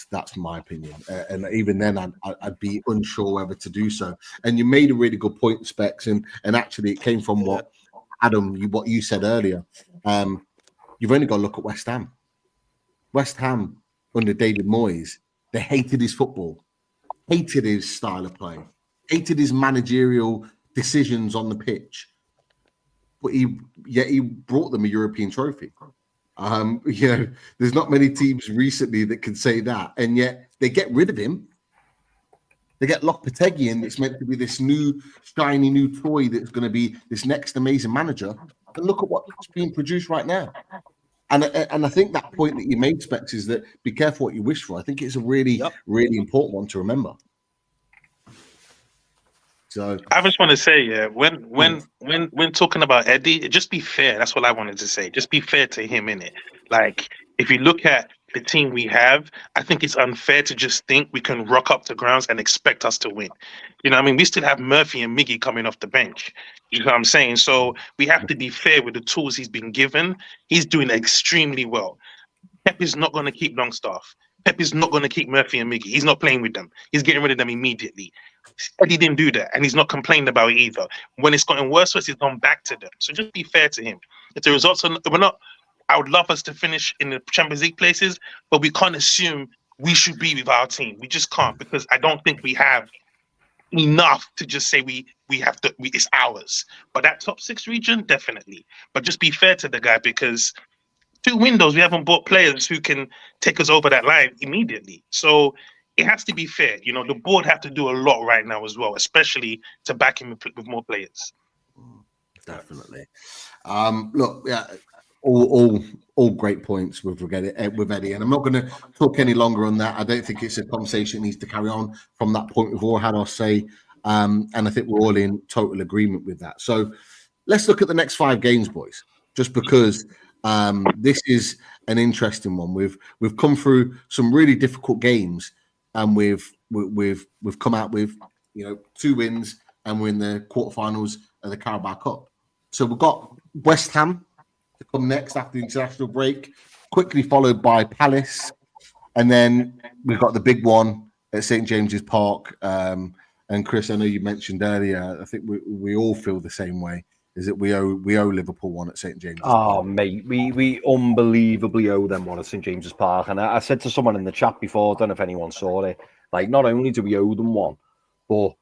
That's my opinion, and even then, I'd be unsure whether to do so. And you made a really good point, Specs, and actually it came from what what you said earlier. You've only got to look at West Ham. West Ham under David Moyes, they hated his football, hated his style of play, hated his managerial decisions on the pitch, but he brought them a European trophy. You know, there's not many teams recently that can say that, and yet they get rid of him. They get Lopetegui in. It's meant to be this new shiny new toy that's going to be this next amazing manager. And look at what's being produced right now. And I think that point that you made, Specs, is that be careful what you wish for. I think it's a really, really important one to remember. So I just want to say, yeah, when talking about Eddie, just be fair. That's what I wanted to say. Just be fair to him, innit? Like, if you look at the team we have, I think it's unfair to just think we can rock up the grounds and expect us to win. You know what I mean? We still have Murphy and Miggy coming off the bench. You know what I'm saying? So we have to be fair with the tools he's been given. He's doing extremely well. Pep is not going to keep Longstaff. Pep is not going to keep Murphy and Miggy. He's not playing with them. He's getting rid of them immediately. Eddie didn't do that, and he's not complaining about it either. When it's gotten worse, he's gone back to them. So just be fair to him. If the results are not, I would love us to finish in the Champions League places, but we can't assume we should be with our team. We just can't, because I don't think we have enough to just say we have to. It's ours. But that top 6 region, definitely. But just be fair to the guy, because 2 windows, we haven't bought players who can take us over that line immediately. So it has to be fair. You know, the board have to do a lot right now as well, especially to back him with more players. Definitely. Look, yeah, all great points with Eddie, and I'm not going to talk any longer on that. I don't think it's a conversation that needs to carry on from that point. We've all had our say, and I think we're all in total agreement with that. So let's look at the next 5 games, boys, just because this is an interesting one. We've come through some really difficult games, and we've come out with 2 wins, and we're in the quarterfinals of the Carabao Cup. So we've got West Ham to come next after the international break, quickly followed by Palace, and then we've got the big one at St James's Park. And Chris, I know you mentioned earlier, I think we all feel the same way. Is that we owe Liverpool one at St James's Park. Oh, mate, we unbelievably owe them one at St James's Park. And I said to someone in the chat before, I don't know if anyone saw it, like, not only do we owe them one, but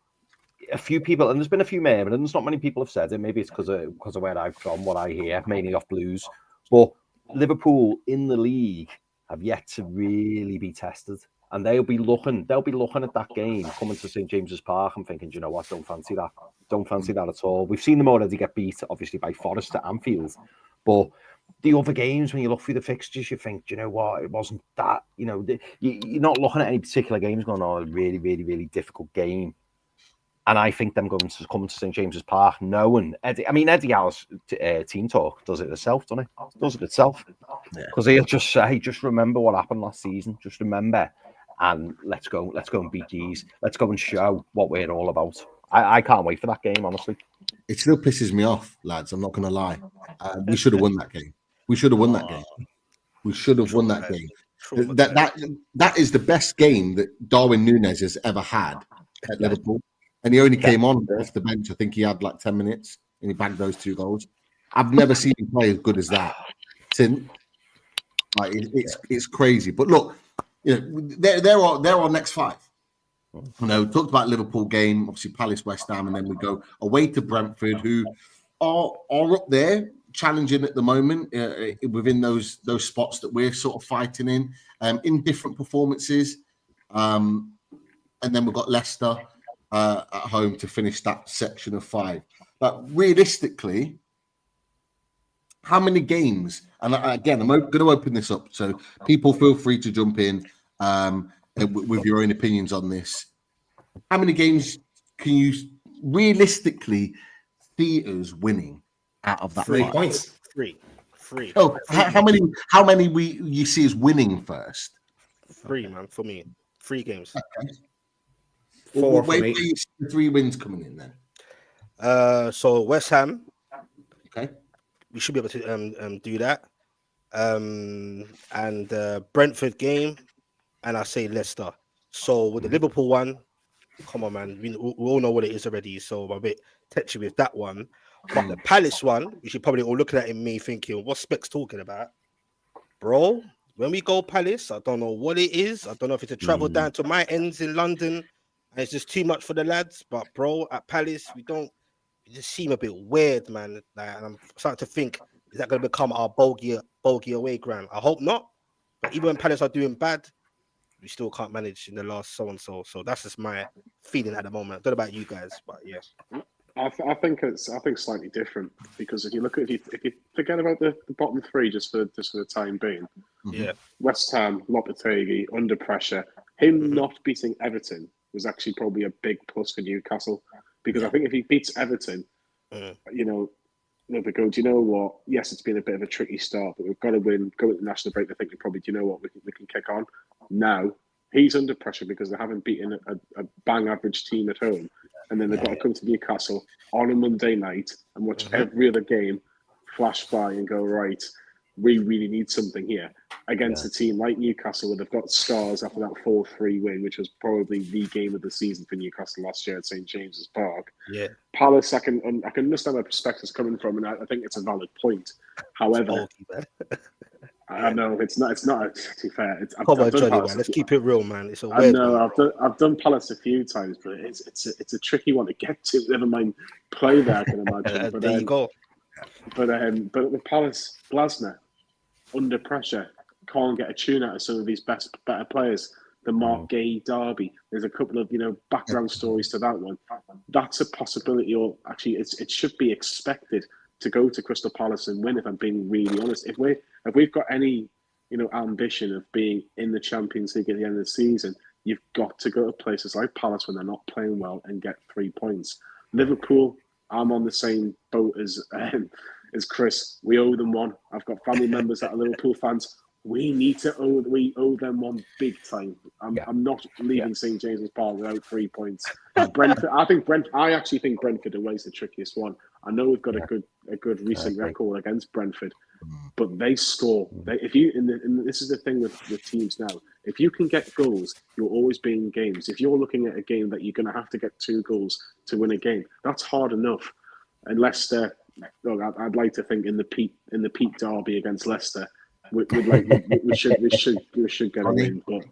a few people, and there's been a few Marylanders, not many people have said it. Maybe it's because of where I'm from, what I hear, mainly off Blues. But Liverpool in the league have yet to really be tested. And they'll be looking at that game coming to St James's Park and thinking, you know what, don't fancy that. Don't fancy that at all. We've seen them already get beat, obviously, by Forest at Anfield. But the other games, when you look through the fixtures, you think, you know what, it wasn't that. You know, you're not looking at any particular games going, oh, a really, really, really difficult game. And I think them coming to St James's Park, knowing Eddie Howe's team talk does it itself, doesn't it? Does it itself. Because he'll just say, just remember what happened last season. Just remember. and let's go and beat these. Let's go and show what we're all about. I can't wait for that game, honestly. It still pisses me off, lads. I'm not going to lie. We should have won that game. We should have won that game. We should have won that game. That is the best game that Darwin Núñez has ever had at Liverpool. And he only came on off the bench. I think he had like 10 minutes and he bagged those 2 goals. I've never seen him play as good as that since. Like, it's crazy. But look, you know, they're our next 5. You know, talked about Liverpool game, obviously Palace, West Ham, and then we go away to Brentford, who are up there challenging at the moment within those spots that we're sort of fighting in different performances. And then we've got Leicester at home to finish that section of 5. But realistically, how many games? And again, I'm going to open this up, so people feel free to jump in with your own opinions on this. How many games can you realistically see us winning out of that? 3 5? points. Three. Oh, how many you see us winning first? 3, man, for me. 3 games. Okay. 4 where for me. do you see the 3 wins coming in then? So West Ham, Okay. we should be able to do that. And Brentford game, and I say Leicester. So with the Liverpool one, come on, man, we all know what it is already. So I'm a bit touchy with that one. But the Palace one, you should probably all look at it in me thinking, what's Specs talking about? Bro, when we go Palace, I don't know what it is. I don't know if it's a travel down to my ends in London, and it's just too much for the lads. But bro, at Palace, it just seem a bit weird, man. Like, and I'm starting to think, is that going to become our bogey away ground? I hope not. But even when Palace are doing bad, we still can't manage in the last so and so. So that's just my feeling at the moment. I don't know about you guys, but yeah. I think it's slightly different, because if you forget about the bottom 3 just for the time being, Yeah. West Ham, Lopetegui under pressure, him not beating Everton was actually probably a big plus for Newcastle, because I think if he beats Everton, you know, they'll go, do you know what? Yes, it's been a bit of a tricky start, but we've got to win. Go at the national break. They're thinking probably, do you know what? We can kick on. Now he's under pressure because they haven't beaten a bang average team at home, and then they've got to come to Newcastle on a Monday night and watch every other game flash by and go, right, we really need something here against a team like Newcastle, where they've got scars after that 4-3 win, which was probably the game of the season for Newcastle last year at St James's Park. Yeah. Palace, I can understand where perspective's coming from, and I think it's a valid point. However, I know it's not. To be fair, Come on, Johnny, man. Let's keep it real, man. It's a I weird know one. I've done Palace a few times, but it's a tricky one to get to. Never mind play there, I can imagine. But there you go. But with Palace, Glasner under pressure can't get a tune out of some of these better players. The Mark Gay derby. There's a couple of background stories to that one. That's a possibility, or actually, it should be expected to go to Crystal Palace and win. If I'm being really honest, if we've got any ambition of being in the Champions League at the end of the season, you've got to go to places like Palace when they're not playing well and get 3 points. Liverpool, I'm on the same boat as Chris. We owe them one. I've got family members that are Liverpool fans. We owe them one big time. I'm not leaving St James's Park without 3 points. Brentford, I actually think Brentford away is the trickiest one. I know we've got a good recent record against Brentford, but they score. This is the thing with teams now. If you can get goals, you'll always be in games. If you're looking at a game that you're going to have to get 2 goals to win a game, that's hard enough. And Leicester, look, I'd like to think in the Pete derby against Leicester, we should get a win, but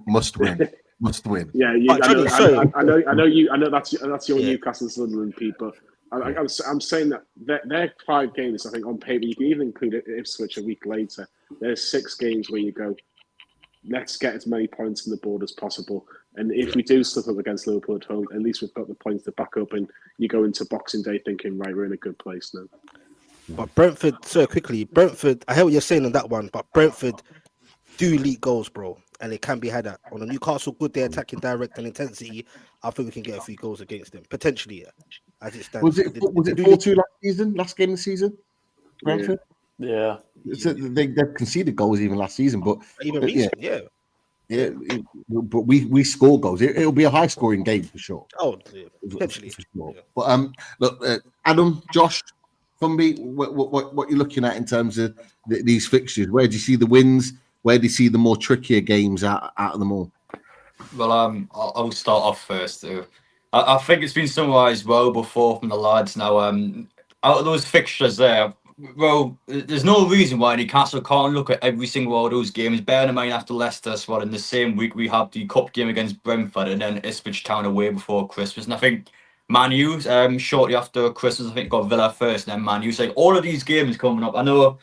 must win. Must win. Yeah, I know that's your Newcastle Sunderland, Pete, but I'm saying that they're 5 games. I think on paper you can even include Ipswich a week later. There's 6 games where you go, let's get as many points on the board as possible. And if we do slip up against Liverpool at home, at least we've got the points to back up. And you go into Boxing Day thinking, right, we're in a good place now. But Brentford, so quickly, I hear what you're saying on that one, but Brentford do leak goals, bro, and it can be had at. On a Newcastle good day attacking direct and intensity, I think we can get a few goals against them, potentially, as it stands. Was it 4-2 last game of the season? Brentford? Yeah. So they conceded goals even last season, but even recent, yeah. but we score goals. It'll be a high scoring game for sure. Oh, potentially. For sure. But look, Adam, Josh, Fumby, what you're looking at in terms of these fixtures? Where do you see the wins? Where do you see the more trickier games out of them all? Well, I'll start off first. I think it's been summarised well before from the lads. Now, out of those fixtures there, well, there's no reason why Newcastle can't look at every single one of those games. Bearing in mind after Leicester, well, in the same week we have the cup game against Brentford and then Ipswich Town away before Christmas. And I think Man U, shortly after Christmas, I think got Villa first, and then Man U. So like, all of these games coming up, I know.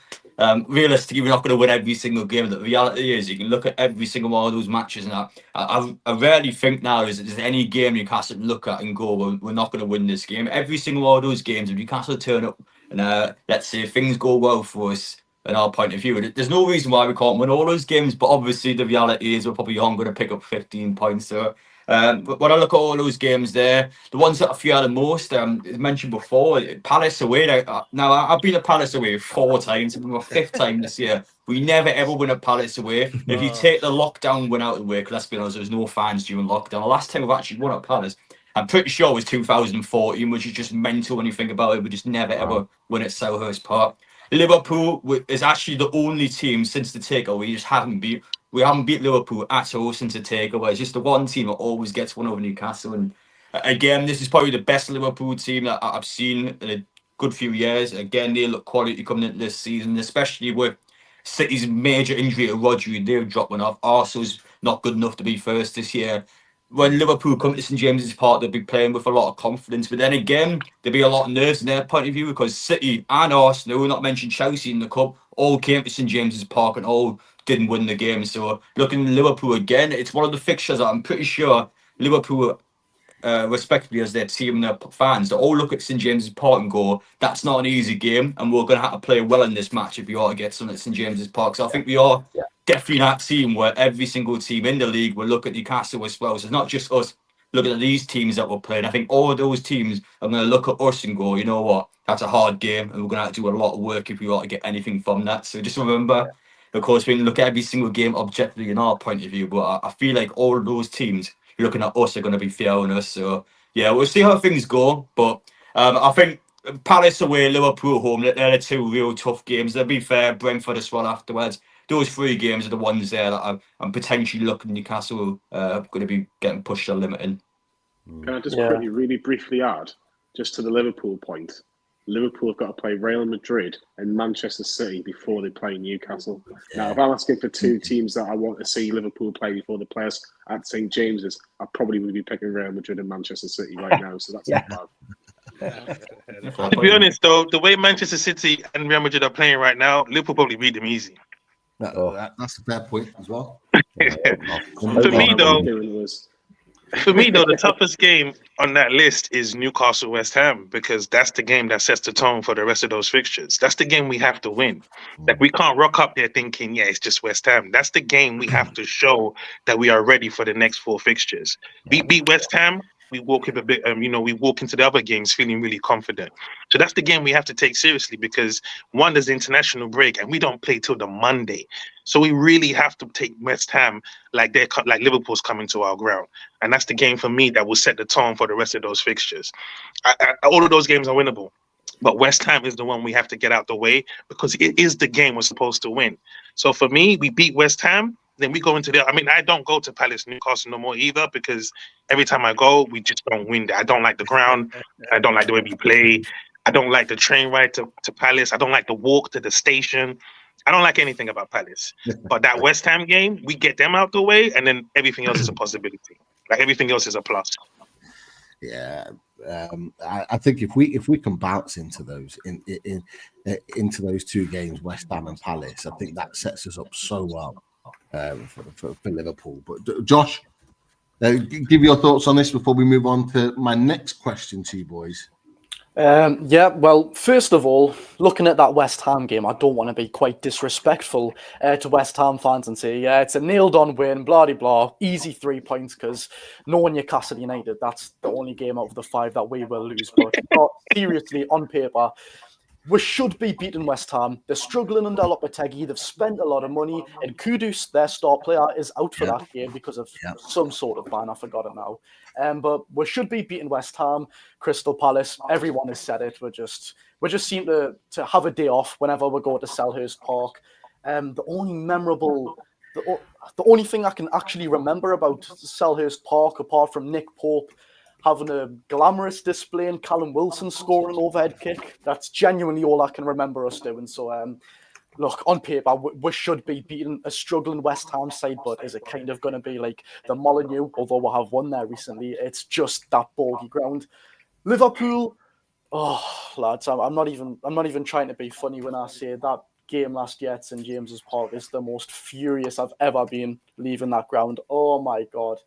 Realistically, we're not going to win every single game. The reality is, you can look at every single one of those matches, and I rarely think now there's any game Newcastle can look at and go, well, we're not going to win this game. Every single one of those games, if Newcastle turn up and let's say things go well for us, in our point of view, there's no reason why we can't win all those games. But obviously, the reality is we're probably only going to pick up 15 points. So. But when I look at all those games there, the ones that I fear the most, as mentioned before, Palace away. Now, I've been to Palace away 4 times. It's my 5th time this year. We never ever win at Palace away. If you take the lockdown win out of the way, because let's be honest, there was no fans during lockdown. The last time we've actually won at Palace, I'm pretty sure it was 2014, which is just mental when you think about it. We just never ever win at Selhurst Park. Liverpool is actually the only team since the takeover we just haven't beat. We haven't beat Liverpool at all since the takeover. It's just the one team that always gets one over Newcastle. And again, this is probably the best Liverpool team that I've seen in a good few years. Again, they look quality coming into this season, especially with City's major injury to Rodri. They're dropping off. Arsenal's not good enough to be first this year. When Liverpool come to St James's Park, they'll be playing with a lot of confidence. But then again, there'll be a lot of nerves in their point of view because City and Arsenal, not mentioned Chelsea in the cup, all came to St James's Park and all didn't win the game. So looking at Liverpool again, it's one of the fixtures that I'm pretty sure Liverpool, respectively as their team and their fans, they all look at St James's Park and go, that's not an easy game and we're going to have to play well in this match if we are to get something at St James's Park. So I think we are definitely that team where every single team in the league will look at Newcastle as well. So it's not just us looking at these teams that we're playing. I think all of those teams are going to look at us and go, you know what, that's a hard game and we're going to have to do a lot of work if we want to get anything from that. So just remember, of course, we can look at every single game objectively in our point of view, but I feel like all of those teams looking at us are going to be failing us. So yeah, we'll see how things go. But I think Palace away, Liverpool home, they're the 2 real tough games. To be fair, Brentford as well afterwards. Those 3 games are the ones there that I'm potentially looking Newcastle going to be getting pushed to the limit in. Can I just quickly, really briefly add, just to the Liverpool point? Liverpool have got to play Real Madrid and Manchester City before they play Newcastle. Now, if I'm asking for 2 teams that I want to see Liverpool play before the players at St James's, I probably would be picking Real Madrid and Manchester City right now. So that's not bad. To be honest, though, the way Manchester City and Real Madrid are playing right now, Liverpool probably beat them easy. That's a fair point as well. For me, though, the toughest game on that list is Newcastle West Ham because that's the game that sets the tone for the rest of those fixtures. That's the game we have to win. Like we can't rock up there thinking, yeah, it's just West Ham. That's the game we have to show that we are ready for the next 4 fixtures. Beat West Ham. We walk in a bit, we walk into the other games feeling really confident. So that's the game we have to take seriously because one, there's the international break and we don't play till the Monday. So we really have to take West Ham like Liverpool's coming to our ground. And that's the game for me that will set the tone for the rest of those fixtures. All of those games are winnable. But West Ham is the one we have to get out the way because it is the game we're supposed to win. So for me, we beat West Ham. Then we go into there. I mean, I don't go to Palace Newcastle no more either because every time I go, we just don't win there. I don't like the ground. I don't like the way we play. I don't like the train ride to Palace. I don't like the walk to the station. I don't like anything about Palace. But that West Ham game, we get them out the way, and then everything else is a possibility. Like everything else is a plus. Yeah, I think if we can bounce into those into those 2 games, West Ham and Palace, I think that sets us up so well. For Liverpool. But Josh, give your thoughts on this before we move on to my next question to you boys. Well, first of all, looking at that West Ham game, I don't want to be quite disrespectful to West Ham fans and say, yeah, it's a nailed-on win, blah-de-blah, easy 3 points, because knowing Newcastle United, that's the only game out of the 5 that we will lose. But seriously, on paper, we should be beating West Ham. They're struggling under Lopetegui. They've spent a lot of money. And Kudus, their star player, is out for that game because of some sort of ban. I forgot it now. But we should be beating West Ham, Crystal Palace. Everyone has said it. We just seem to have a day off whenever we go to Selhurst Park. The only thing I can actually remember about Selhurst Park, apart from Nick Pope having a glamorous display and Callum Wilson scoring an overhead kick, that's genuinely all I can remember us doing. So, look, on paper, we should be beating a struggling West Ham side, but is it kind of going to be like the Molineux, although we have won there recently? It's just that bogey ground. Liverpool, lads, I'm not even trying to be funny when I say that game last year at St James's Park is the most furious I've ever been leaving that ground. Oh my God.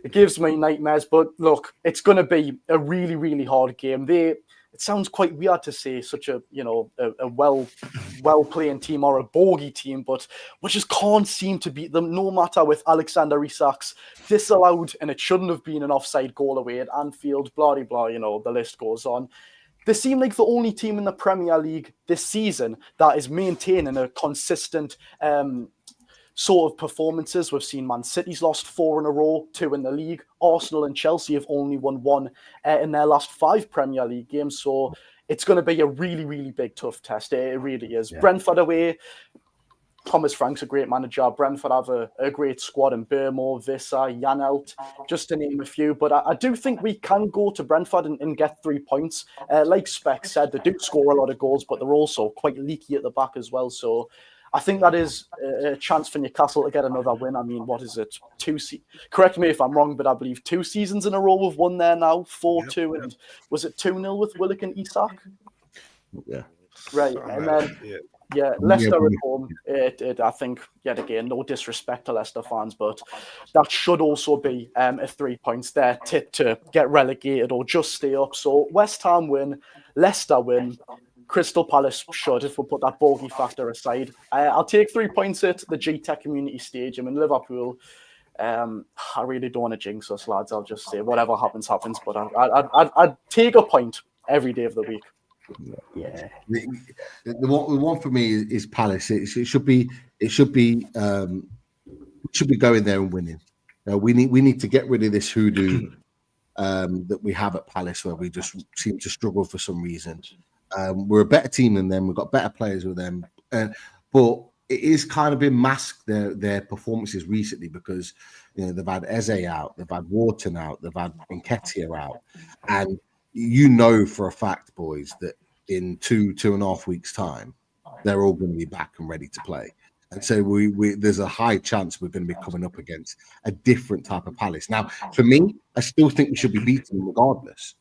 It gives me nightmares, but look, it's going to be a really, really hard game. It sounds quite weird to say such a well-playing team or a bogey team, but we just can't seem to beat them, no matter with Alexander Isak's disallowed, and it shouldn't have been an offside goal away at Anfield, blah, blah, blah, the list goes on. They seem like the only team in the Premier League this season that is maintaining a consistent sort of performances. We've seen Man City's lost 4 in a row, 2 in the league. Arsenal and Chelsea have only won 1 in their last 5 Premier League games. So it's going to be a really, really big, tough test. It really is. Yeah. Brentford away. Thomas Frank's a great manager. Brentford have a great squad in Burmo, Visser, Janelt, just to name a few. But I do think we can go to Brentford and get 3 points. Like Spec said, they do score a lot of goals, but they're also quite leaky at the back as well. So I think that is a chance for Newcastle to get another win. I mean, what is it? Correct me if I'm wrong, but I believe 2 seasons in a row we've won there now, 4-2, and was it 2-0 with Willock and Isak? Yeah. Right, and then Leicester at home. I think yet again, no disrespect to Leicester fans, but that should also be a 3 points there to get relegated or just stay up. So West Ham win, Leicester win. Crystal Palace should, if we put that bogey factor aside. I'll take 3 points at the G-Tech Community Stadium in Liverpool. I really don't want to jinx us, lads. I'll just say whatever happens. But I'd take a point every day of the week. Yeah. The one for me is Palace. It should be going there and winning. We need to get rid of this hoodoo that we have at Palace, where we just seem to struggle for some reason. We're a better team than them. We've got better players with them, but it is kind of been masked their performances recently because they've had Eze out, they've had Wharton out, they've had Nketiah out, and for a fact, boys, that in 2.5 weeks' time, they're all going to be back and ready to play. And so there's a high chance we're going to be coming up against a different type of Palace. Now, for me, I still think we should be beating them regardless.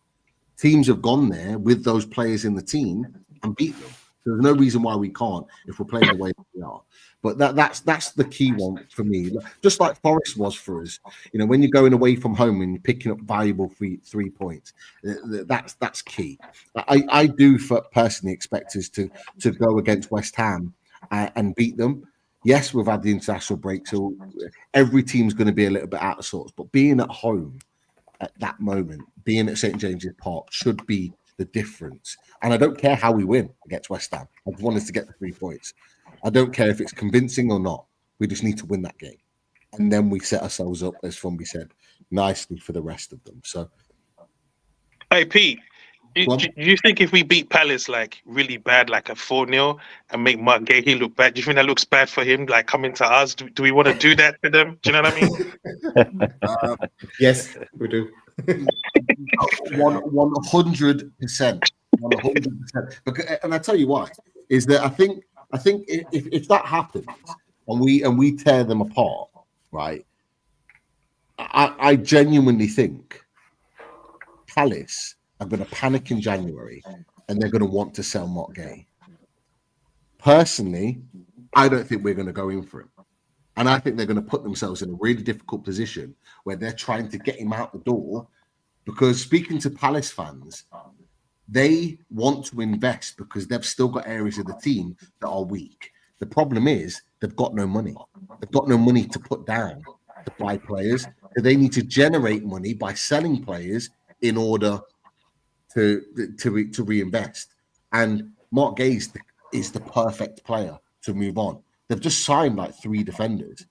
Teams have gone there with those players in the team and beat them. There's no reason why we can't if we're playing the way we are. But that's the key one for me. Just like Forest was for us. When you're going away from home and you're picking up valuable 3 points, that's key. I do personally expect us to go against West Ham and beat them. Yes, we've had the international break, so every team's going to be a little bit out of sorts. But being at home at that moment, being at St James's Park should be the difference. And I don't care how we win against West Ham. I just want us to get the 3 points. I don't care if it's convincing or not. We just need to win that game. And then we set ourselves up, as Fumby said, nicely for the rest of them. So, hey, Pete, do you think if we beat Palace like really bad, like a 4-0, and make Mark Gahey look bad, do you think that looks bad for him, like coming to us? Do we want to do that to them? Do you know what I mean? Yes, we do. 100%. 100%. And I tell you why, is that I think if that happens and we tear them apart, right? I genuinely think Palace are going to panic in January and they're going to want to sell Mark Gay. Personally, I don't think we're going to go in for him. And I think they're going to put themselves in a really difficult position where they're trying to get him out the door, because speaking to Palace fans, they want to invest because they've still got areas of the team that are weak. The problem is they've got no money. They've got no money to put down to buy players. So they need to generate money by selling players in order to reinvest. And Mark Gay is the perfect player to move on. They've just signed like 3 defenders.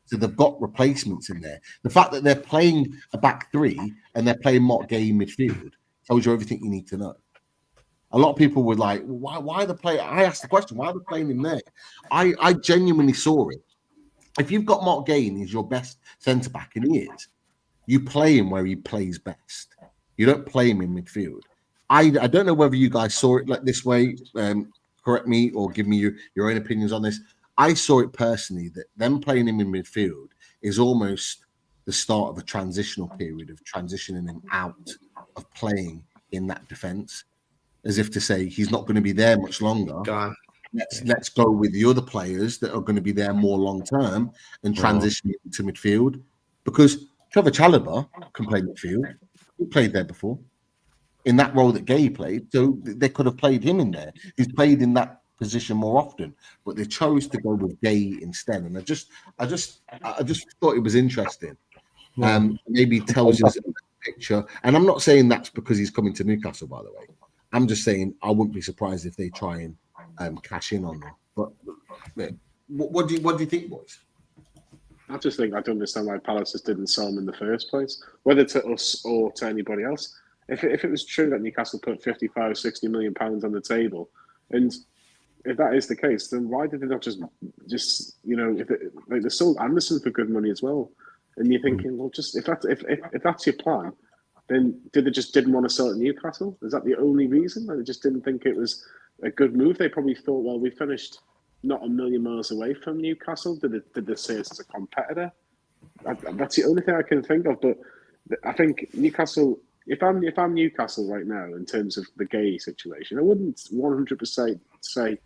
So they've got replacements in there. The fact that they're playing a back 3 and they're playing Mark Gay in midfield tells you everything you need to know. A lot of people were like, why the play? I asked the question, why are they playing him there? I genuinely saw it. If you've got Mark Gay as your best centre-back, and he is, you play him where he plays best. You don't play him in midfield. I don't know whether you guys saw it like this way. Correct me or give me your own opinions on this. I saw it personally that them playing him in midfield is almost the start of a transitional period of transitioning him out of playing in that defence, as if to say he's not going to be there much longer. Gone. Let's go with the other players that are going to be there more long term and transition to midfield, because Trevor Chalobah can play midfield. He played there before in that role that Gay played, so they could have played him in there. He's played in that position more often, but they chose to go with Gay instead. And I just thought it was interesting. Maybe tells us a picture. And I'm not saying that's because he's coming to Newcastle, by the way. I'm just saying I wouldn't be surprised if they try and cash in on them. But what do you think, boys? I just think I don't understand why Palace just didn't sell him in the first place, whether to us or to anybody else. If it was true that Newcastle put 55, 60 million pounds on the table, and if that is the case, then why did they not just they sold Anderson for good money as well? And you're thinking, well, just if that's your plan, then they just didn't want to sell it to Newcastle? Is that the only reason? They just didn't think it was a good move? They probably thought, well, we finished not a million miles away from Newcastle. Did they say us as a competitor? That's the only thing I can think of. But I think Newcastle. If I'm Newcastle right now in terms of the Gay situation, I wouldn't 100% say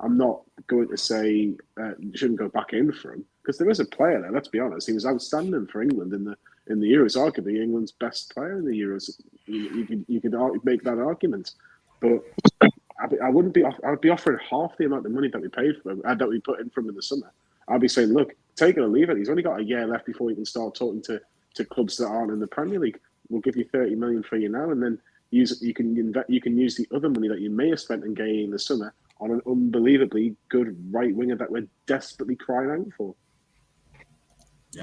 I'm not going to say you shouldn't go back in for him, because there is a player there. Let's be honest, he was outstanding for England in the Euros, arguably England's best player in the Euros. You could make that argument, but I wouldn't be. I'd be offering half the amount of money that we paid for him, that we put in for him in the summer. I'd be saying, look, take it or leave it. He's only got a year left before he can start talking to clubs that aren't in the Premier League. We'll give you 30 million for you now, and then you can use the other money that you may have spent in Gay in the summer on an unbelievably good right winger that we're desperately crying out for.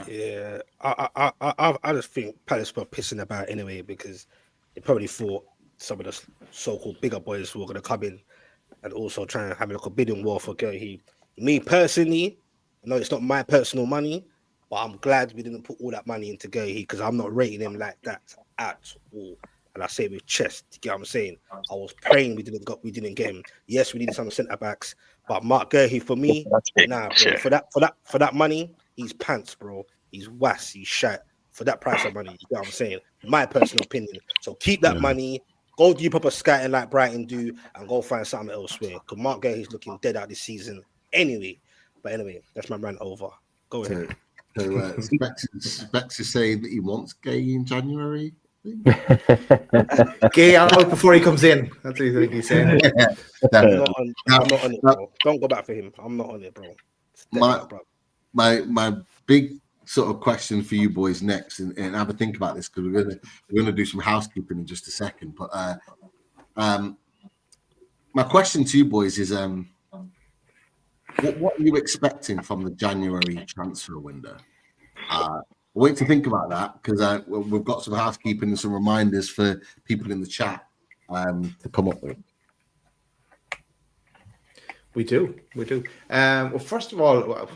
Yeah, I just think Palace were pissing about anyway, because they probably thought some of the so-called bigger boys who were going to come in and also try and have like a bidding war for Gay. Me personally, I know it's not my personal money, but I'm glad we didn't put all that money into Gay, because I'm not rating him like that at all. And I say with chest, you get what I'm saying? I was praying we didn't get him. Yes, we needed some centre backs, but Mark Gurhey for me, nah, bro. For that money, he's pants, bro. He's wass, he's shit. For that price of money, you get what I'm saying? My personal opinion. So keep that money, go do proper scouting like Brighton do, and go find something elsewhere. Because Mark Gurhey's looking dead out this season anyway. But anyway, that's my rant over. Go ahead. So Specs is saying that he wants Gay in January. Gay out before he comes in. That's what he's saying. I'm not on it, bro. Don't go back for him. I'm not on it, bro. My big sort of question for you boys next, and have a think about this, because we're gonna do some housekeeping in just a second. But my question to you boys is what are you expecting from the January transfer window? Wait to think about that, because we've got some housekeeping and some reminders for people in the chat to come up with. We do. Well, first of all,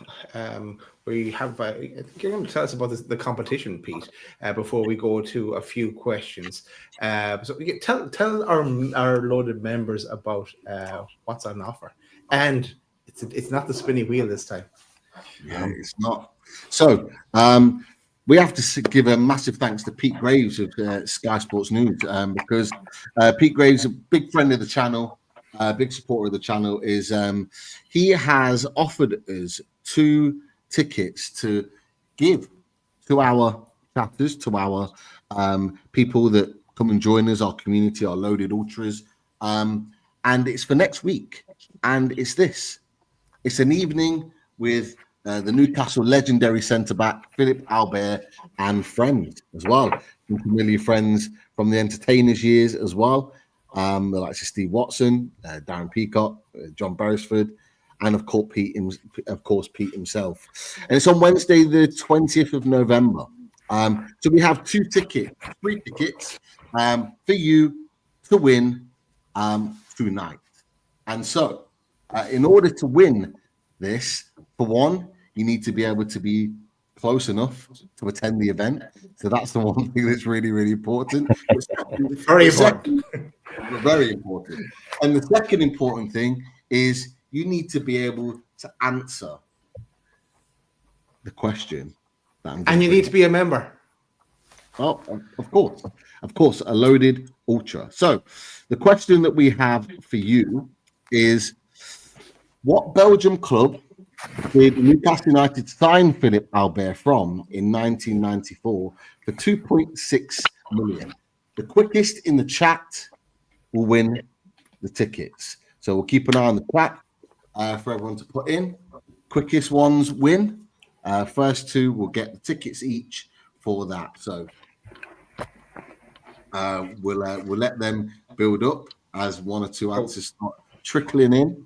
we have. I think you're going to tell us about the competition, Pete, before we go to a few questions. So we tell our loaded members about what's on offer, and it's not the spinny wheel this time. Yeah, it's not. So we have to give a massive thanks to Pete Graves of Sky Sports News, because Pete Graves, a big friend of the channel, big supporter of the channel, is he has offered us 2 tickets to give to our chatters, to our people that come and join us, our community, our loaded ultras, and it's for next week. And it's an evening with the Newcastle legendary centre-back Philip Albert and friends as well, some familiar friends from the entertainers years as well. The likes of Steve Watson, Darren Peacock, John Beresford, and of course Pete himself. And it's on Wednesday, the 20th of November. So we have free tickets for you to win tonight. And so, in order to win this, for one, you need to be able to be close enough to attend the event. So that's the one thing that's really, really important. Very important. Very important. And the second important thing is you need to be able to answer the question. And you need to be a member. Oh, of course, a loaded ultra. So the question that we have for you is, what Belgium club did Newcastle United sign Philippe Albert from in 1994 for 2.6 million? The quickest in the chat will win the tickets. So we'll keep an eye on the chat for everyone to put in. Quickest ones win. First two will get the tickets each for that. So we'll let them build up as one or two answers start trickling in.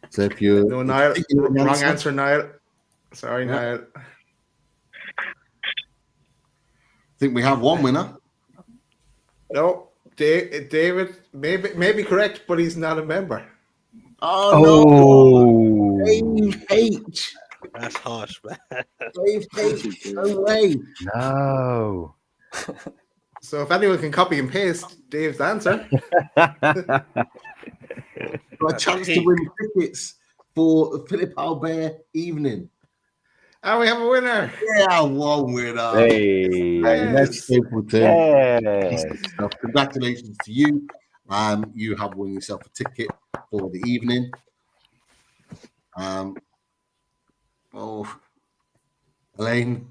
So if you're no, Niall, wrong answer, Niall. Sorry, Niall. I think we have one winner. No, David may be correct, but he's not a member. Oh no, Dave H. That's harsh, man. Dave H. No way. No. So if anyone can copy and paste Dave's answer, got a chance to win tickets for Philippe Albert evening. And we have a winner. Yeah, one winner. Hey. Let's Stapleton. Yes. So congratulations to you. You have won yourself a ticket for the evening. Elaine,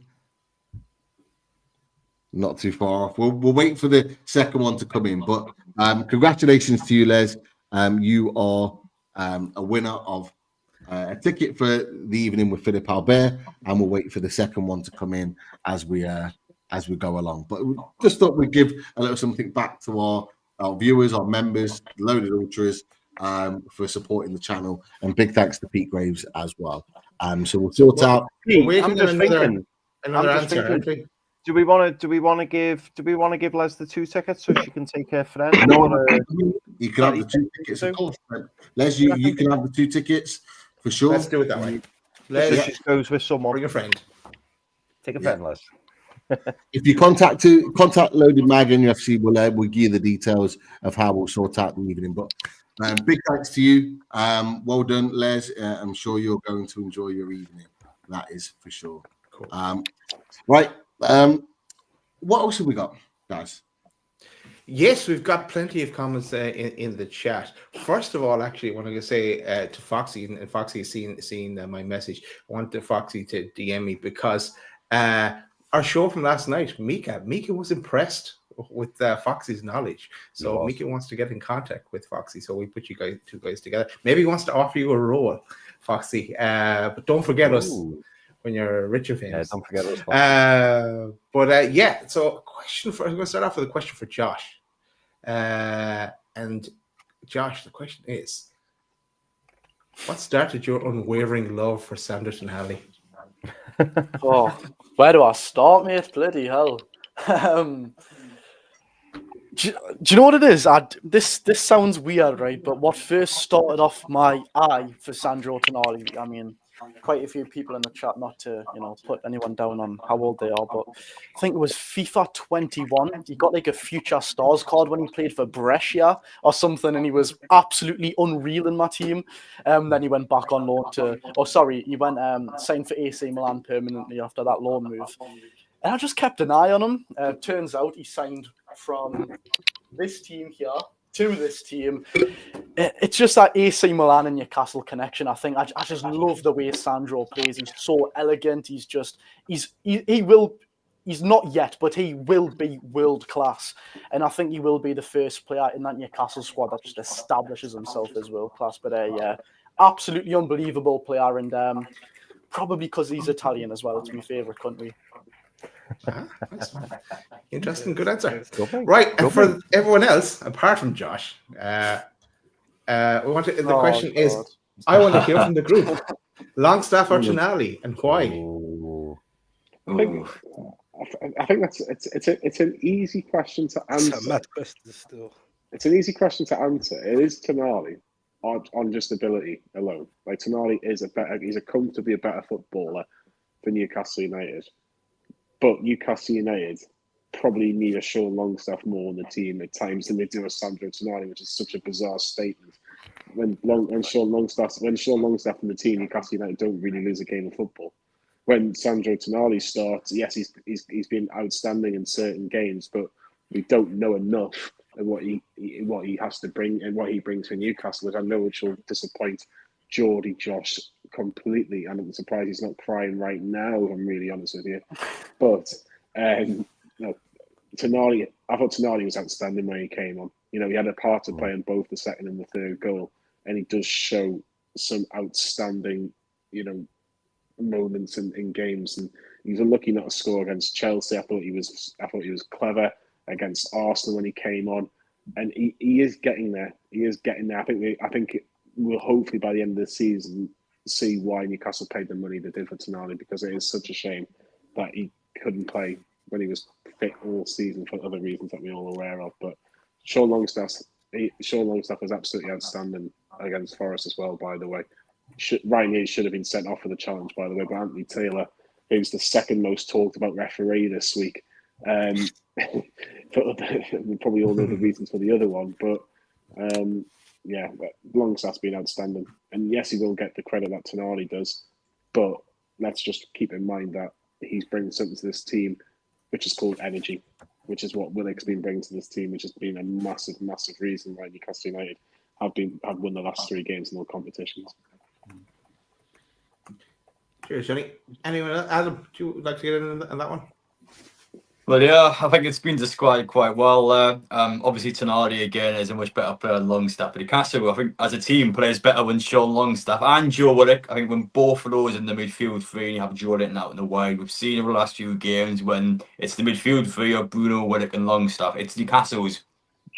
not too far off. We'll wait for the second one to come in. But congratulations to you, Les. You are a winner of a ticket for the evening with Philippe Albert, and we'll wait for the second one to come in as we go along. But we just thought we'd give a little something back to our viewers, our members, Loaded Ultras, for supporting the channel, and big thanks to Pete Graves as well. So we'll sort out. I'm just thinking. Another answer. Do we want to give Les the 2 tickets so she can take her friend? No, you can have the 2 tickets, of course. Les, you can have the 2 tickets for sure. Let's do it that way. Les just goes with someone. Bring a friend. Take a friend, Les. If you contact Loaded Mag and NUFC, we'll give you the details of how we'll sort out the evening. But big thanks to you. Well done, Les. I'm sure you're going to enjoy your evening. That is for sure. Cool. Right. What else have we got, guys? Yes, we've got plenty of comments in the chat. First of all, actually, I want to say to Foxy, and Foxy has seen my message. I want Foxy to DM me because our show from last night, Mika was impressed with Foxy's knowledge. So Mika wants to get in contact with Foxy. So we put you two guys together. Maybe he wants to offer you a role, Foxy. But don't forget us when you're rich and famous. Yeah, don't forget us. So I'm going to start off with a question for Josh. And Josh, the question is, what started your unwavering love for Sanderson Halley? Oh, where do I start, mate? Bloody hell. Do you know what it is? This sounds weird, right? But what first started off my eye for Sandro Tonali, I mean, quite a few people in the chat, not to put anyone down on how old they are, but I think it was FIFA 21. He got like a Future Stars card when he played for Brescia or something, and he was absolutely unreal in my team. Then he went back on loan he went signed for AC Milan permanently after that loan move. And I just kept an eye on him. Turns out he signed from this team here to this team. It's just that AC Milan and Newcastle connection. I think I just love the way Sandro plays. He's so elegant. He's not yet, but he will be world class. And I think he will be the first player in that Newcastle squad that just establishes himself as world class. But absolutely unbelievable player, and probably because he's Italian as well. It's my favourite country. Nice one. Interesting, good answer. Good mate. Right, and Good for mate. everyone else, apart from Josh, we want to, the Oh, question is, God. I want to hear from the group. Longstaff or Tonali, and why? Ooh. I think it's an easy question to It's a answer. mad question still. It's an easy question to answer. It is Tonali on just ability alone. Like Tonali he's comfortably a better footballer than Newcastle United. But Newcastle United probably need a Sean Longstaff more on the team at times than they do a Sandro Tonali, which is such a bizarre statement. When Sean Longstaff in the team, Newcastle United don't really lose a game of football. When Sandro Tonali starts, yes, he's been outstanding in certain games, but we don't know enough of what he has to bring and what he brings for Newcastle, which I know which will disappoint Geordie Josh completely. And I'm surprised he's not crying right now, if I'm really honest with you. But Tonali, I thought Tonali was outstanding when he came on. You know, he had a part to play in both the second and the third goal, and he does show some outstanding, moments in games. And he was unlucky not to score against Chelsea. I thought he was clever against Arsenal when he came on, and he is getting there. He is getting there. I think we'll hopefully by the end of the season see why Newcastle paid the money they did for Tonali, because it is such a shame that he couldn't play when he was fit all season for other reasons that we're all aware of. But Sean Longstaff was absolutely outstanding against Forest as well, by the way. Ryan Yates should have been sent off for the challenge, by the way, by Anthony Taylor, who's the second most talked about referee this week. We probably all know the reasons for the other one, but Longstaff's been outstanding. And yes, he will get the credit that Tonali does, but let's just keep in mind that he's bringing something to this team, which is called energy, which is what Willock's been bringing to this team, which has been a massive, massive reason why Newcastle United have won the last 3 games in all competitions. Cheers, Johnny. Anyone else? Adam, do you like to get in on that one? Well, yeah, I think it's been described quite well. Obviously, Tonali again is a much better player than Longstaff, but Newcastle, I think, as a team, plays better when Sean Longstaff and Joe Willock. I think when both of those in the midfield three, and you have Joe Willock out in the wide, we've seen over the last few games when it's the midfield three of Bruno, Willock, and Longstaff. It's Newcastle's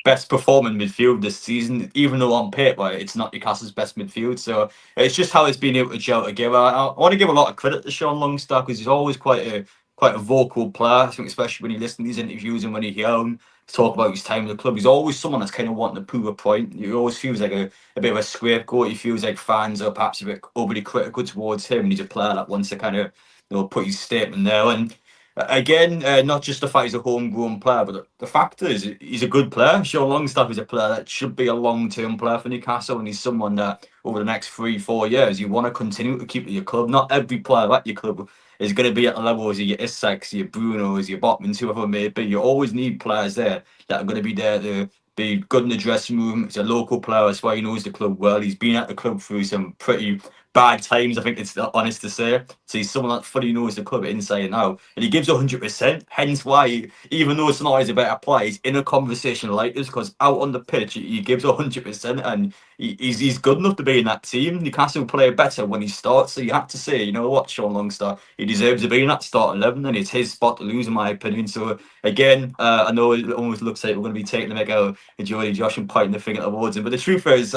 best performing midfield this season, even though on paper it's not Newcastle's best midfield. So it's just how it's been able to gel together. I want to give a lot of credit to Sean Longstaff because he's always quite a vocal player. I think especially when you listen to these interviews and when you hear him talk about his time in the club, he's always someone that's kind of wanting to prove a point. He always feels like a bit of a scapegoat. He feels like fans are perhaps a bit overly critical towards him, and he's a player that wants to kind of put his statement there. And again, not just the fact he's a homegrown player, but the fact is he's a good player. Sean Longstaff is a player that should be a long-term player for Newcastle, and he's someone that over the next 3-4 years you want to continue to keep at your club. Not every player at your club is going to be at the level as your Isaacs, your Brunos, your Botmans, whoever it may be. You always need players there that are going to be there to be good in the dressing room. He's a local player, that's why he knows the club well. He's been at the club through some pretty bad times, I think it's honest to say. So he's someone that fully knows the club inside and out. And he gives 100%, hence why, even though it's not always a better player, he's in a conversation like this, because out on the pitch, he gives 100%, and he's good enough to be in that team. Newcastle play better when he starts, so you have to say, you know what, Sean Longstaff, he deserves to be in that starting 11, and it's his spot to lose, in my opinion. So again, I know it almost looks like we're going to be taking the mick out of Geordie Josh and pointing the finger towards him, but the truth is,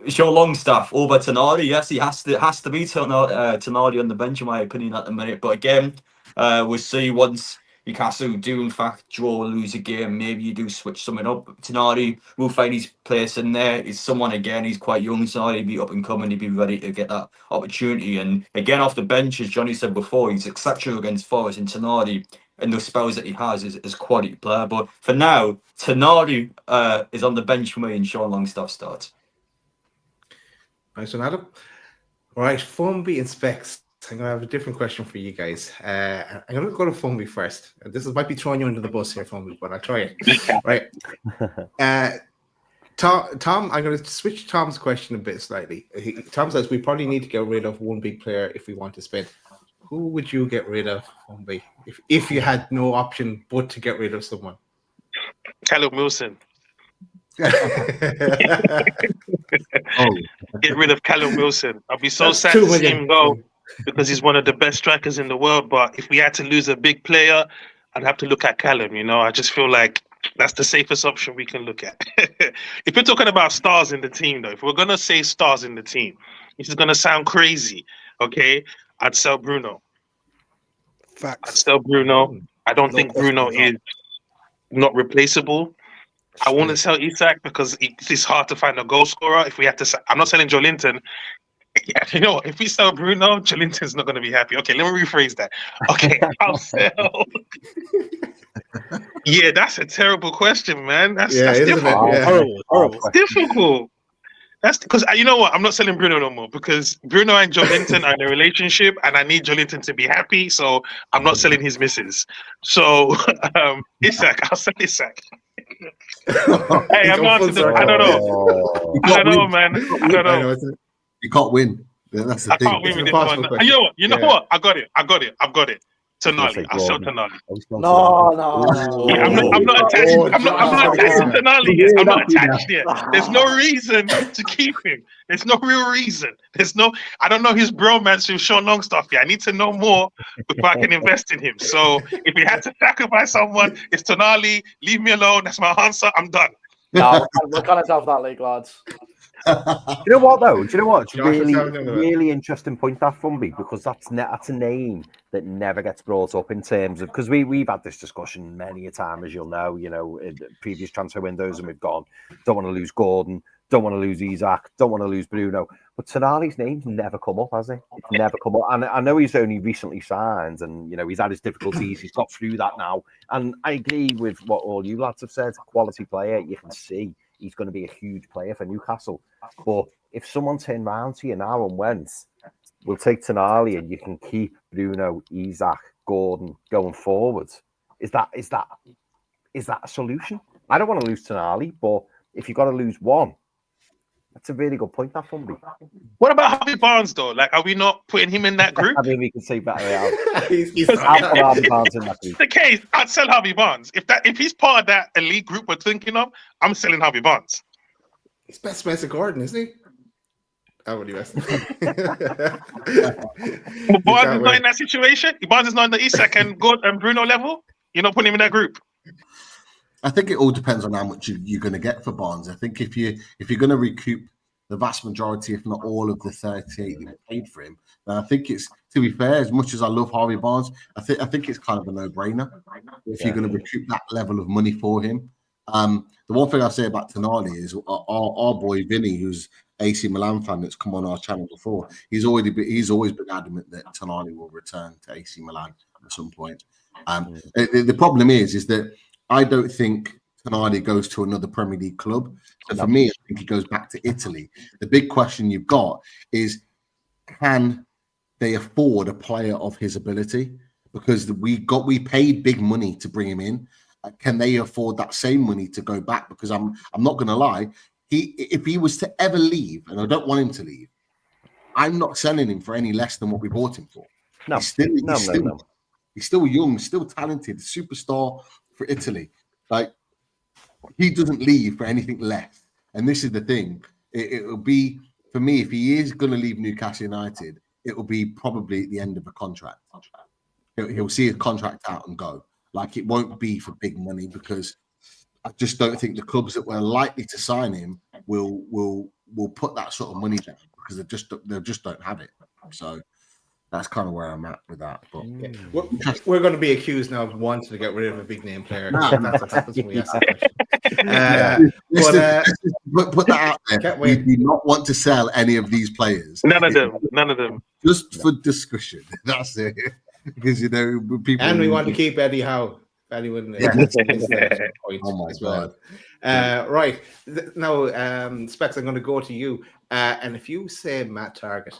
Sean Longstaff over Tonali. Yes, he has to be Tonali on the bench, in my opinion, at the minute. But again, we'll see once Newcastle do in fact draw or lose a game. Maybe you do switch something up. Tonali will find his place in there. He's someone, again, he's quite young, so he'll be up and coming. He'll be ready to get that opportunity. And again, off the bench, as Johnny said before, he's exceptional against Forest, and Tonali, and the spells that he has, is quality player. But for now, Tonali is on the bench for me, and Sean Longstaff starts. Nice one, Adam. All right, Formby and Specs. I'm going to have a different question for you guys. I'm going to go to Formby first. This might be throwing you under the bus here, Formby, but I'll try it. Right. Tom, I'm going to switch Tom's question a bit slightly. Tom says we probably need to get rid of one big player if we want to spend. Who would you get rid of, Formby, if you had no option but to get rid of someone? Callum Wilson. Oh, Get rid of Callum Wilson. I'll be so sad to see him go. because he's one of the best strikers in the world. But if we had to lose a big player, I'd have to look at Callum. You know, I just feel like that's the safest option we can look at. If we're talking about stars in the team, though, if we're gonna say stars in the team, this is gonna sound crazy. Okay, I'd sell Bruno. I'd Facts. sell Bruno. I don't No think question Bruno at all. is not replaceable. I want to sell Isak because it's hard to find a goal scorer. If we had to, I'm not selling Joelinton. Yeah, you know what? If we sell Bruno, Joelinton's not going to be happy. Okay, let me rephrase that. Okay, I'll sell. Yeah, that's a terrible question, man. That's difficult. Yeah. Horrible. It's difficult. That's because you know what? I'm not selling Bruno no more because Bruno and Joelinton are in a relationship, and I need Joelinton to be happy. So I'm not selling his missus. So Isak, I'll sell Isak. Hey, I'm not. I don't know. I don't know, man. I don't know. You can't win. That's the I thing. can't win with this one. You know what? You know what? I got it. Tonali. I'll sell Tonali. No. Yeah, I'm not attached. I'm not attached to Tonali yet. I'm not attached yet. There's no reason to keep him. There's no real reason. I don't know his bromance with Sean Longstaff yet. I need to know more before I can invest in him. So if we had to sacrifice someone, it's Tonali. Leave me alone. That's my answer. I'm done. No, we're kind of out of that league, lads. Do you know what though? Do you know what? It's Josh is having really, none of it. really interesting point that from me because that's a name that never gets brought up in terms of because we've had this discussion many a time, as you'll know, in previous transfer windows, and we've gone, don't want to lose Gordon, don't want to lose Isak, don't want to lose Bruno, but Tonali's name's never come up, has he? It's never come up, and I know he's only recently signed, and he's had his difficulties, he's got through that now, and I agree with what all you lads have said. Quality player, you can see. He's going to be a huge player for Newcastle. But if someone turned round to you now and went, we'll take Tonali and you can keep Bruno, Isak, Gordon going forward, is that a solution? I don't want to lose Tonali, but if you've got to lose one, that's a really good point, that from me. What about Harvey Barnes, though? Like, are we not putting him in that group? I mean, we can say better out. He's I'll put Harvey Barnes in that group. The case, I'd sell Harvey Barnes. If he's part of that elite group we're thinking of, I'm selling Harvey Barnes. He's best Spencer Gordon, isn't he? I would invest. But Barnes is not in that situation. Barnes is not in the Isak and Bruno level. You're not putting him in that group. I think it all depends on how much you're going to get for Barnes. I think if you're going to recoup the vast majority, if not all, of the 38 that you paid for him, then I think it's, to be fair, as much as I love Harvey Barnes, I think it's kind of a no-brainer if you're going to recoup that level of money for him. The one thing I say about Tonali is our boy Vinny, who's AC Milan fan that's come on our channel before, he's always been adamant that Tonali will return to AC Milan at some point. The problem is that I don't think Tonali goes to another Premier League club. So for me, I think he goes back to Italy. The big question you've got is, can they afford a player of his ability? Because we paid big money to bring him in. Can they afford that same money to go back? Because I'm not going to lie, if he was to ever leave, and I don't want him to leave, I'm not selling him for any less than what we bought him for. No, he's still young, still talented, superstar for Italy. Like, he doesn't leave for anything less. And this is the thing. It will be, for me, if he is going to leave Newcastle United, it will be probably at the end of a contract. He'll see his contract out and go. Like, it won't be for big money, because I just don't think the clubs that were likely to sign him will put that sort of money down, because they just don't have it. So that's kind of where I'm at with that. But we're going to be accused now of wanting to get rid of a big name player. That's what happens when we ask that question. Put that out there. We do not want to sell any of these players. None of them. Just for discussion. That's it. Because people. And we want to keep Eddie Howe. Eddie wouldn't. Oh my god! Right now, Specs, I'm going to go to you. And if you say Matt Target,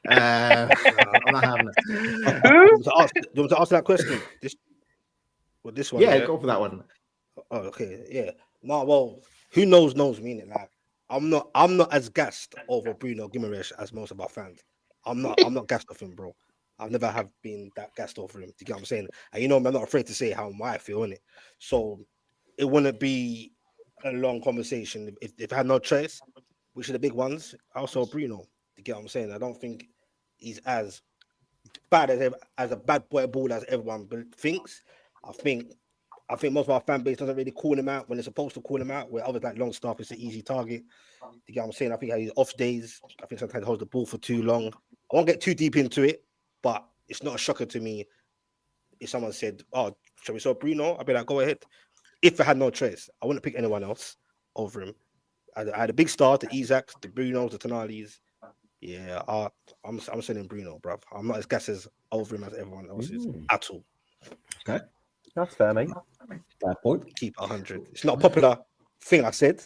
I'm not having it. Do you want to answer that question? This one? Yeah, go for that one. Oh, okay, yeah. No, well, who knows, meaning like I'm not as gassed over Bruno Guimaraes as most of our fans. I'm not gassed off him, bro. I've never have been that gassed over him. Do you get what I'm saying? And I'm not afraid to say how I feel in it. So it wouldn't be a long conversation if I had no choice. Which are the big ones? Also Bruno. Do you get what I'm saying? I don't think he's as bad as a bad boy baller as everyone thinks. I think most of our fan base doesn't really call him out when they're supposed to call him out. Where others like Longstaff is an easy target. You get what I'm saying? I think he has off days. I think sometimes he holds the ball for too long. I won't get too deep into it, but it's not a shocker to me if someone said, "Oh, shall we sell Bruno?" I'd be like, "Go ahead." If I had no choice, I wouldn't pick anyone else over him. I had a big star, the Isaacs, the Brunos, the Tonalis. Yeah, I'm selling Bruno, bro. I'm not as gassed as over him as everyone else is at all. Okay, that's fair, mate. Fair point. Keep 100. It's not a popular thing I said,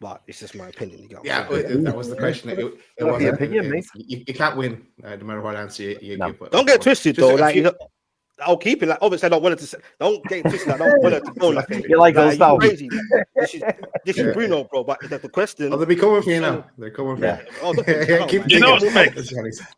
but it's just my opinion. That was the question. It was the opinion, mate. You can't win no matter what answer you No. give. Don't get twisted though. Like I'll keep it. Like obviously, I don't want it to. Don't get twisted. I don't want it to go nothing. You like those now? Crazy. This is Bruno, bro. But the question. Oh, they'll be coming for you now. They're coming for you. Oh, You know what, Specs?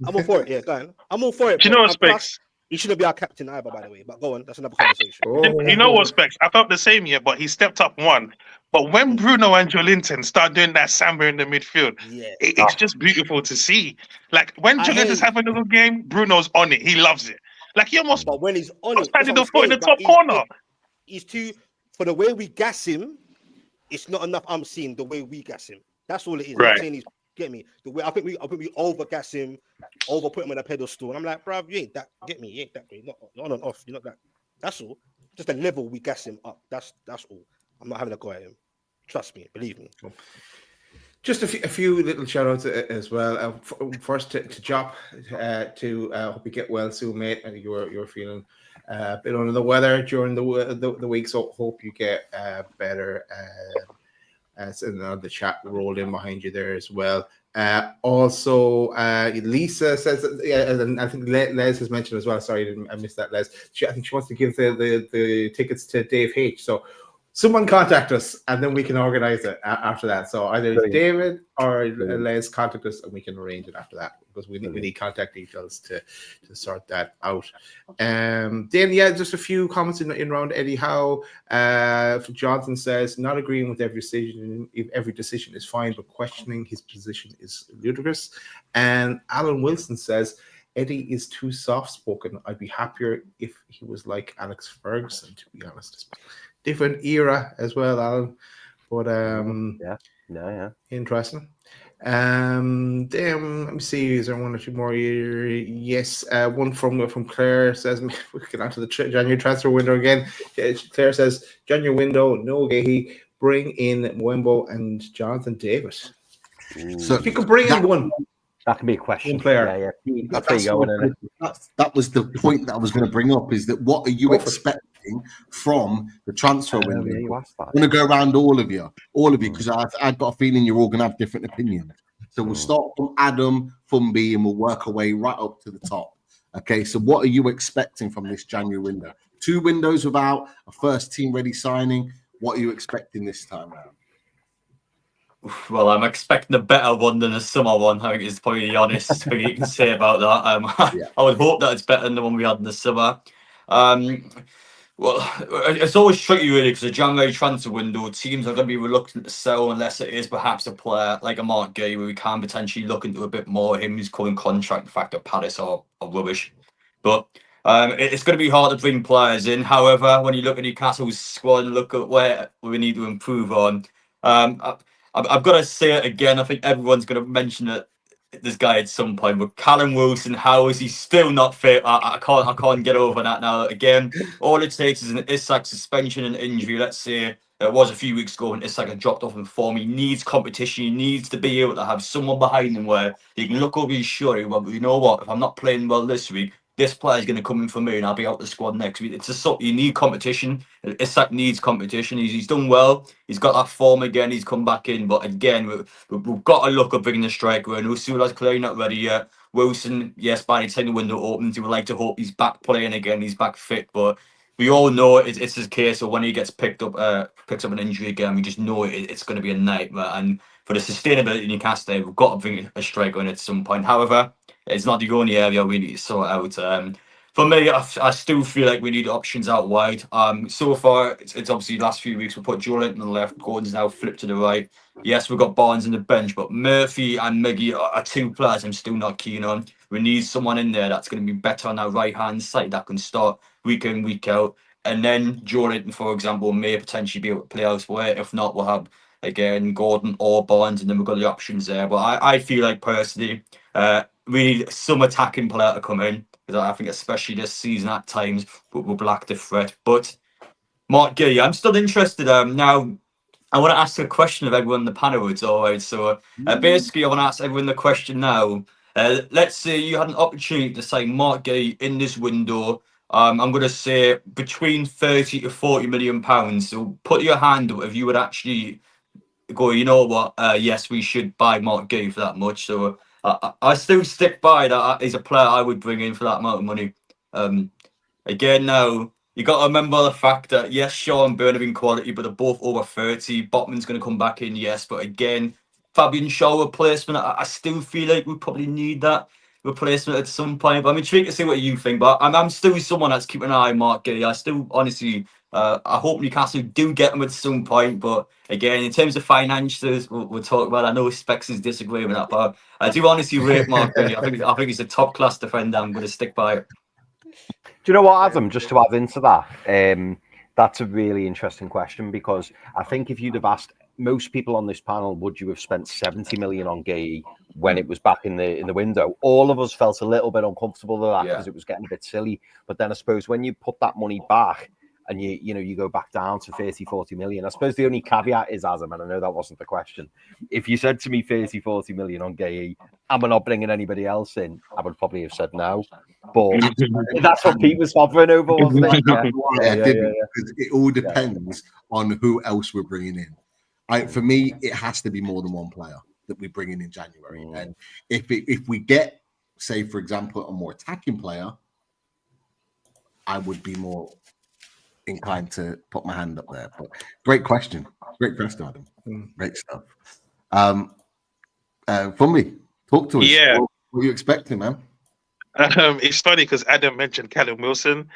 I'm all for it. Yeah, go on. I'm all for it. Do you know what, Specs? He shouldn't be our captain either, by the way. But go on, that's another conversation. You know what, Specs? I felt the same here, but he stepped up one. But when Bruno and Joelinton start doing that samba in the midfield, it's just beautiful to see. Like when Joelinton's having a good game, Bruno's on it. He loves it. Like he almost. But when he's on it, standing the foot in the top corner. He's too. For the way we gas him, it's not enough. I'm seeing the way we gas him. That's all it is. Right. I'm saying he's get me the way. I think we over gas him, over put him on a pedestal. And I'm like, bruv, you ain't that. Get me, you ain't that great. Not on and off. You're not that. That's all. Just a level we gas him up. That's all. I'm not having a go at him. Trust me, believe me. Just a few little shout outs as well. First to Jop, hope you get well soon, mate. I think you're feeling a bit under the weather during the week, so hope you get better. And the chat rolled in behind you there as well. Also, Lisa says, and I think Les has mentioned as well. Sorry, I missed that, Les. I think she wants to give the tickets to Dave H. So someone contact us, and then we can organize it after that. So either David or Les contact us, and we can arrange it after that, because we need contact details to sort that out. Then just a few comments in around Eddie Howe. Jonathan says, not agreeing with every decision. If every decision is fine, but questioning his position is ludicrous. And Alan Wilson says, Eddie is too soft-spoken. I'd be happier if he was like Alex Ferguson, to be honest. Different era as well, Alan. But interesting. Then let me see, is there one or two more here? Yes, one from Claire says we get onto the January transfer window again. Claire says January window, no Gahey, bring in Mwembo and Jonathan David. So if you could bring in one. That can be a question. Player. That was the point that I was going to bring up, is that what are you expecting from the transfer window? I'm going to go around all of you, because I've got a feeling you're all going to have different opinions. So we'll start from Adam, Fumby, and we'll work our way right up to the top. Okay, so what are you expecting from this January window? 2 windows without a first team ready signing. What are you expecting this time around? Well, I'm expecting a better one than a summer one. I think is probably the honest thing you can say about that. I would hope that it's better than the one we had in the summer. Well, it's always tricky really, because the January transfer window, teams are going to be reluctant to sell unless it is perhaps a player like a Mark Gay, where we can potentially look into a bit more him, his current contract, the fact that Palace are rubbish. But it's going to be hard to bring players in. However, when you look at Newcastle's squad and look at where we need to improve on, I've got to say it again. I think everyone's going to mention it, this guy at some point. But Callum Wilson, how is he still not fit? I can't get over that now. Again, all it takes is an Isak suspension and injury. Let's say it was a few weeks ago when Isak had dropped off in form. He needs competition. He needs to be able to have someone behind him where he can look over his shoulder. Well, you know what? If I'm not playing well this week, this player is going to come in for me and I'll be out the squad next week. It's just so you need competition. Isak needs competition. He's done well. He's got that form again. He's come back in. But again, we've got to look at bringing a striker in. Usula's clearly not ready yet. Wilson, yes, by the time the window opens, you would like to hope he's back playing again. He's back fit. But we all know it's his case. So when he gets picks up an injury again, we just know it's going to be a nightmare. And for the sustainability in Newcastle, we've got to bring a striker in at some point. However, it's not the only area we need to sort out. For me, I still feel like we need options out wide. So far, it's obviously the last few weeks we put Joelinton on the left, Gordon's now flipped to the right. Yes, we've got Barnes on the bench, but Murphy and Miggy are 2 players I'm still not keen on. We need someone in there that's going to be better on our right-hand side that can start week in, week out. And then Joe Linton, for example, may potentially be able to play elsewhere. If not, we'll have, again, Gordon or Barnes, and then we've got the options there. But I feel like, personally, we need some attacking player to come in, because I think especially this season at times, we'll lack the threat. But Mark Gay, I'm still interested. Now, I want to ask a question of everyone in the panel. It's all right. So basically, I want to ask everyone the question now. Let's say you had an opportunity to sign Mark Gay in this window. I'm going to say between 30 to 40 million pounds. So put your hand up if you would actually go, you know what, yes, we should buy Mark Gay for that much. So I still stick by that. He's a player I would bring in for that amount of money. Again, now, you got to remember the fact that, yes, Shaw and Burnham in quality, but they're both over 30. Botman's going to come back in, yes. But again, Fabian Shaw replacement, I still feel like we probably need that replacement at some point. But I'm intrigued to see what you think. But I'm still someone that's keeping an eye on Mark Gay. I still, honestly, I hope Newcastle do get him at some point. But again, in terms of financials, we'll talk about. I know Specs is disagreeing with that, but I do honestly rate Mark Gay. I think he's a top class defender. I'm going to stick by it. Do you know what, Adam? Just to add into that, that's a really interesting question, because I think if you'd have asked most people on this panel, would you have spent 70 million on Gay when it was back in the window? All of us felt a little bit uncomfortable with that because it was getting a bit silly. But then I suppose when you put that money back and you go back down to 30, 40 million, I suppose the only caveat is, Adam, and I know that wasn't the question, if you said to me 30, 40 million on Gay and we're not bringing anybody else in, I would probably have said no. But that's what Pete was hovering over, wasn't it? Because it all depends on who else we're bringing in. For me, it has to be more than one player that we bring in January. And if we get, say, for example, a more attacking player, I would be more inclined to put my hand up there. But great question, Adam. Great stuff. Funmi, talk to us. Yeah. What are you expecting, man? It's funny because Adam mentioned Callum Wilson.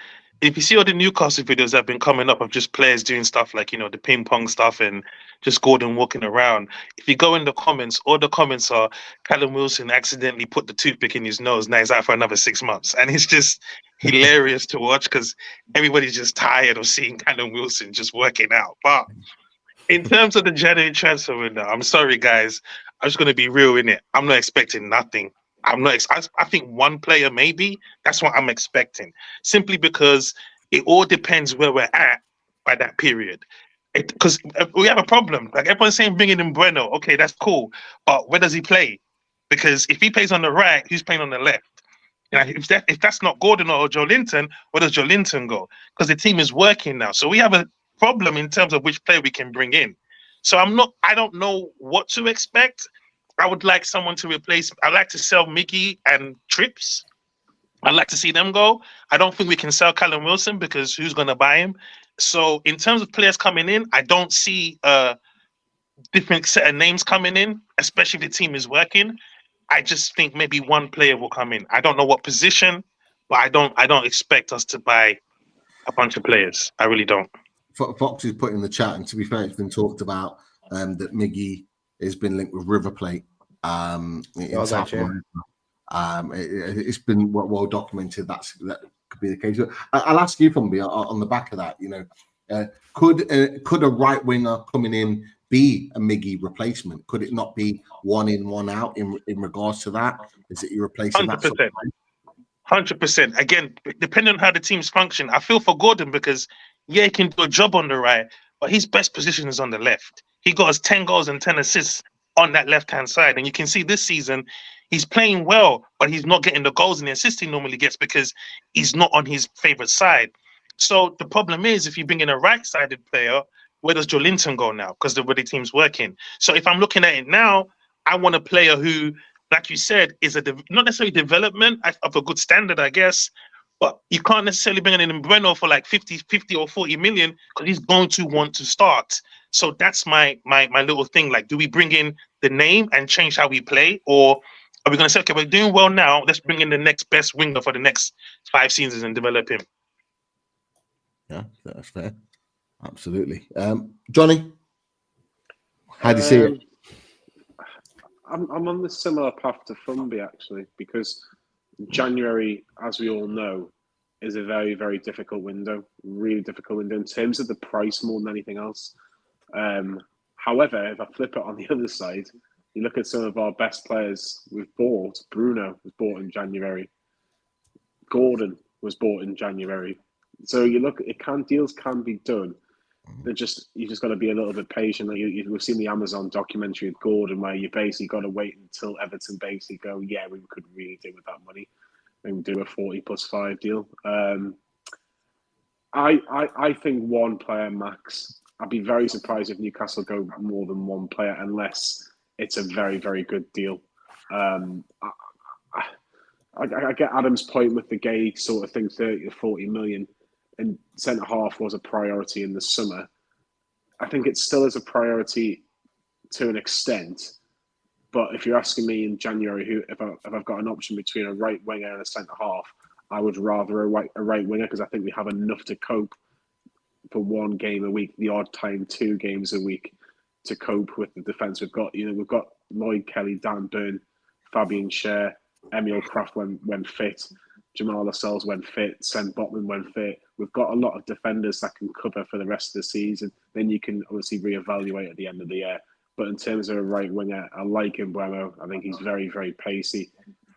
If you see all the Newcastle videos that have been coming up of just players doing stuff like, the ping pong stuff and just Gordon walking around, if you go in the comments, all the comments are Callum Wilson accidentally put the toothpick in his nose. Now he's out for another 6 months. And it's just hilarious to watch because everybody's just tired of seeing Callum Wilson just working out. But in terms of the January transfer window, I'm sorry, guys. I'm just going to be real in it. I'm not expecting nothing. I think one player maybe. That's what I'm expecting. Simply because it all depends where we're at by that period. Because we have a problem. Like everyone's saying, bringing in Bueno. Okay, that's cool. But where does he play? Because if he plays on the right, who's playing on the left? If that's not Gordon or Joe Linton, where does Joe Linton go? Because the team is working now. So we have a problem in terms of which player we can bring in. So I don't know what to expect. I would like someone to replace. I'd like to sell Mickey and Trips. I'd like to see them go. I don't think we can sell Callum Wilson because who's going to buy him? So in terms of players coming in, I don't see a different set of names coming in, especially if the team is working. I just think maybe one player will come in. I don't know what position, but I don't expect us to buy a bunch of players. I really don't. Fox is put in the chat, and to be fair, it's been talked about that Miggy has been linked with River Plate. It's been well documented. That could be the case. I'll ask you, Funby, on the back of that. Could a right winger coming in be a Miggy replacement? Could it not be one in, one out in regards to that? Is it you replacing 100%. 100%. Again, depending on how the teams function, I feel for Gordon because he can do a job on the right, but his best position is on the left. He got us 10 goals and 10 assists on that left-hand side. And you can see this season, he's playing well, but he's not getting the goals and the assists he normally gets because he's not on his favorite side. So the problem is, if you bring in a right-sided player, where does Joe Linton go now? Because the way the team's working. So if I'm looking at it now, I want a player who, like you said, is not necessarily development of a good standard, I guess, but you can't necessarily bring in Breno for like 50 or 40 million because he's going to want to start. So that's my little thing. Like, do we bring in the name and change how we play? Or are we going to say, okay, we're doing well now, let's bring in the next best winger for the next 5 seasons and develop him? Yeah, that's fair. Absolutely. Johnny, how do you see it? I'm on the similar path to Funby, actually, because January, as we all know, is a very, very difficult window. Really difficult window in terms of the price more than anything else. However, if I flip it on the other side, you look at some of our best players we've bought. Bruno was bought in January. Gordon was bought in January. So you look, deals can be done. You just got to be a little bit patient. Like we've seen the Amazon documentary of Gordon, where you basically got to wait until Everton basically go, yeah, we could really do with that money, and do a 40+5 deal. I think one player max. I'd be very surprised if Newcastle go more than one player unless it's a very, very good deal. I get Adam's point with the Gay sort of thing, 30 to 40 million, and centre half was a priority in the summer. I think it still is a priority to an extent, but if you're asking me in January, if I've got an option between a right winger and a centre half, I would rather a right winger, because I think we have enough to cope for one game a week, the odd time 2 games a week, to cope with the defence we've got. We've got Lloyd Kelly, Dan Burn, Fabian Schär, Emil Kraft when fit, Jamal Lascelles when fit, Sen Botman when fit. We've got a lot of defenders that can cover for the rest of the season. Then you can obviously reevaluate at the end of the year. But in terms of a right winger, I like Mbeumo. I think he's very, very pacey.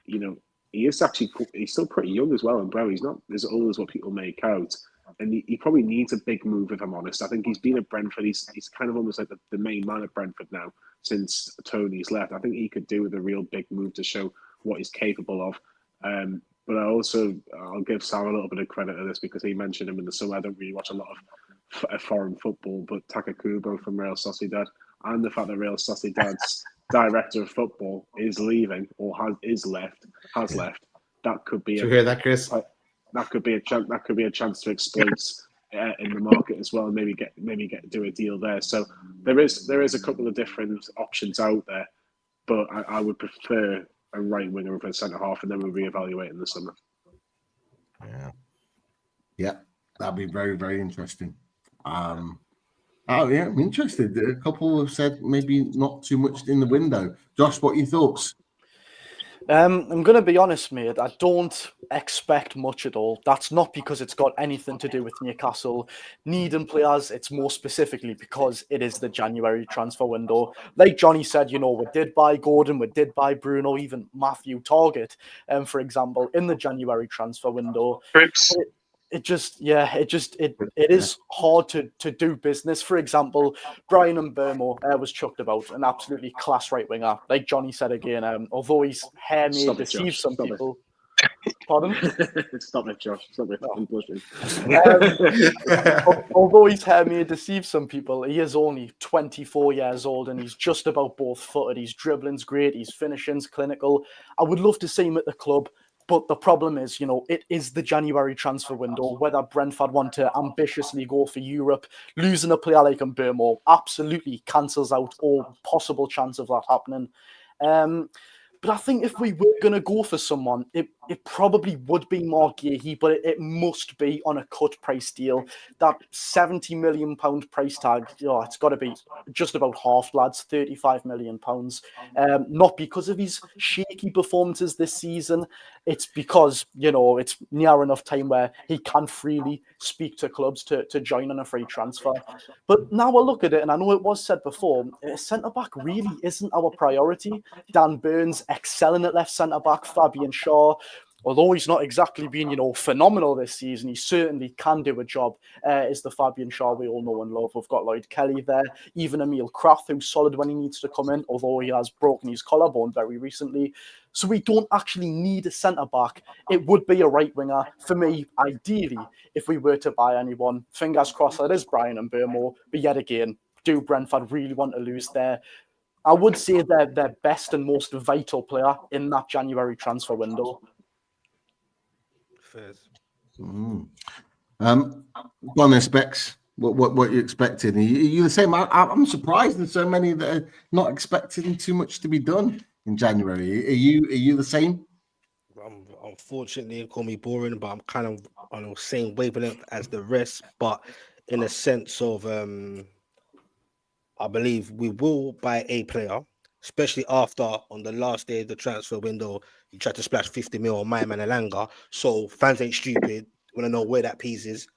He is actually, he's still pretty young as well. Mbeumo, he's not as old as what people make out. And he probably needs a big move, if I'm honest. I think he's been at Brentford. He's kind of almost like the main man at Brentford now since Tony's left. I think he could do with a real big move to show what he's capable of. But I'll give Sam a little bit of credit to this, because he mentioned him in the summer. I don't really watch a lot of foreign football, but Takakubo from Real Sociedad, and the fact that Real Sociedad's director of football is leaving or has left. That could be. Did you hear that, Chris? That could be a chance to exploit in the market as well, and maybe do a deal there. So there is a couple of different options out there, but I would prefer a right winger over a centre half, and then we'll reevaluate in the summer. Yeah, that'd be very, very interesting. I'm interested. A couple have said maybe not too much in the window. Josh, what are your thoughts? I'm going to be honest, mate. I don't expect much at all. That's not because it's got anything to do with Newcastle needing players. It's more specifically because it is the January transfer window. Like Johnny said, we did buy Gordon, we did buy Bruno, even Matthew Target, for example, in the January transfer window. It is hard to do business. For example, Brian Mbeumo was chucked about, an absolutely class right winger. Like Johnny said again, although his hair may deceive some people. Pardon? Stop it, Josh. Stop it. I'm blushing. Although his hair may deceive some people, he is only 24 years old and he's just about both footed. His dribbling's great, his finishing's clinical. I would love to see him at the club. But the problem is, it is the January transfer window. Whether Brentford want to ambitiously go for Europe, losing a player like Mbeumo absolutely cancels out all possible chance of that happening. But I think if we were going to go for someone, it probably would be Mark Gahey, but it must be on a cut price deal. That £70 million price tag, it's got to be just about half, lads, £35 million. Not because of his shaky performances this season. It's because, it's near enough time where he can freely speak to clubs to join on a free transfer. But now I look at it, and I know it was said before, centre-back really isn't our priority. Dan Burns excelling at left centre-back, Fabian Schär, although he's not exactly been, phenomenal this season, he certainly can do a job, is the Fabian Schär we all know and love. We've got Lloyd Kelly there, even Emil Kraft, who's solid when he needs to come in, although he has broken his collarbone very recently. So we don't actually need a centre-back. It would be a right winger. For me, ideally, if we were to buy anyone, fingers crossed that is Brian Mbeumo, but yet again, do Brentford really want to lose I would say they're their best and most vital player in that January transfer window. Go on there, Specs. What you expecting? Are you the same? I'm surprised there's so many that are not expecting too much to be done in January. Are you the same? Unfortunately, call me boring, but I'm kind of on the same wavelength as the rest. But in a sense of, I believe we will buy a player, especially after on the last day of the transfer window, you tried to splash 50 mil on my man Alanga. So fans ain't stupid. Want to know where that piece is.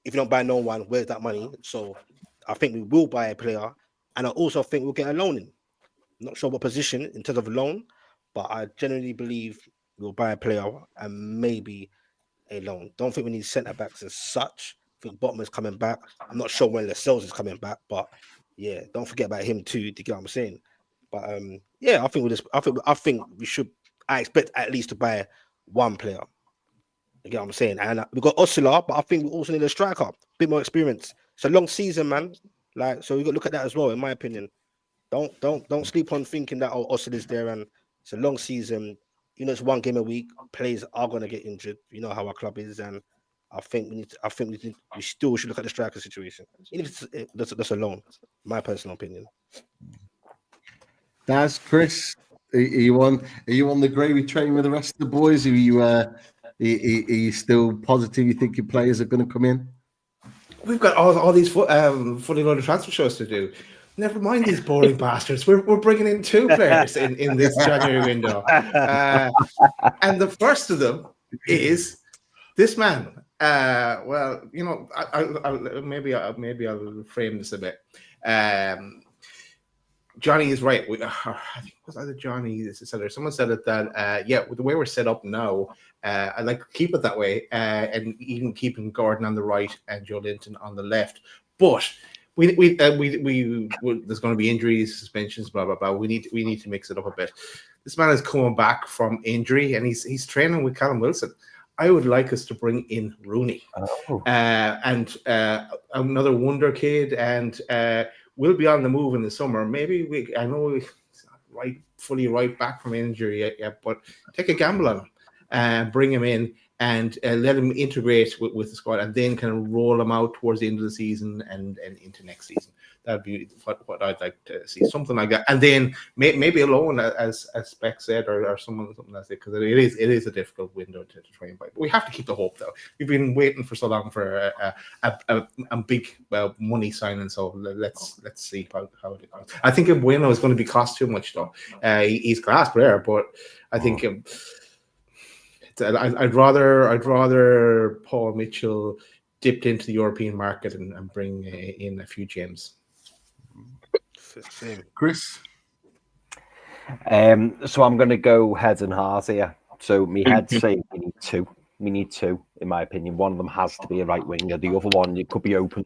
If you don't buy no one, where's that money? So I think we will buy a player, and I also think we'll get a loan in. Not sure what position in terms of loan, but I generally believe we'll buy a player and maybe a loan. Don't think we need centre backs as such. I think Botman is coming back. I'm not sure when Lascelles is coming back, but yeah, don't forget about him too. Do you get what I'm saying? But yeah, I think we'll just. I think we should. I expect at least to buy one player. You get what I'm saying? And we've got Osula, but I think we also need a striker, a bit more experience. It's a long season, man. Like, so we got to look at that as well, in my opinion. Don't sleep on thinking that Osula's there and it's a long season. You know, it's one game a week. Players are gonna get injured. You know how our club is, and I think we still should look at the striker situation. Even if that's alone, my personal opinion. Daz, Chris, are you on the gravy train with the rest of the boys? Are you still positive you think your players are going to come in? We've got all these fully loaded transfer shows to do. Never mind these boring bastards. We're bringing in 2 players in this January window. And the first of them is this man. Well, you know, maybe I'll frame this a bit. Johnny is right. I think it was either Johnny. Someone said it that with the way we're set up now, I'd like to keep it that way, and even keeping Gordon on the right and Joe Linton on the left. But we there's going to be injuries, suspensions, blah blah blah. We need to mix it up a bit. This man is coming back from injury, and he's training with Callum Wilson. I would like us to bring in Rooney, and another wonder kid, and we'll be on the move in the summer. Maybe I know he's not fully right back from injury yet, but take a gamble on him and bring him in and let him integrate with the squad, and then kind of roll him out towards the end of the season and into next season. That'd be what I'd like to see, something like that. And then maybe a loan, as Spec said, or something like that, because it is a difficult window to train by. But we have to keep the hope, though. We've been waiting for so long for a big money signing, so let's see how it goes. I think Bueno is going to be cost too much, though. He's a class player, but I think I'd rather Paul Mitchell dipped into the European market and bring in a few gems. Same. Chris? So I'm going to go head and heart here. So me head say we need two, in my opinion. One of them has to be a right winger. The other one, it could be open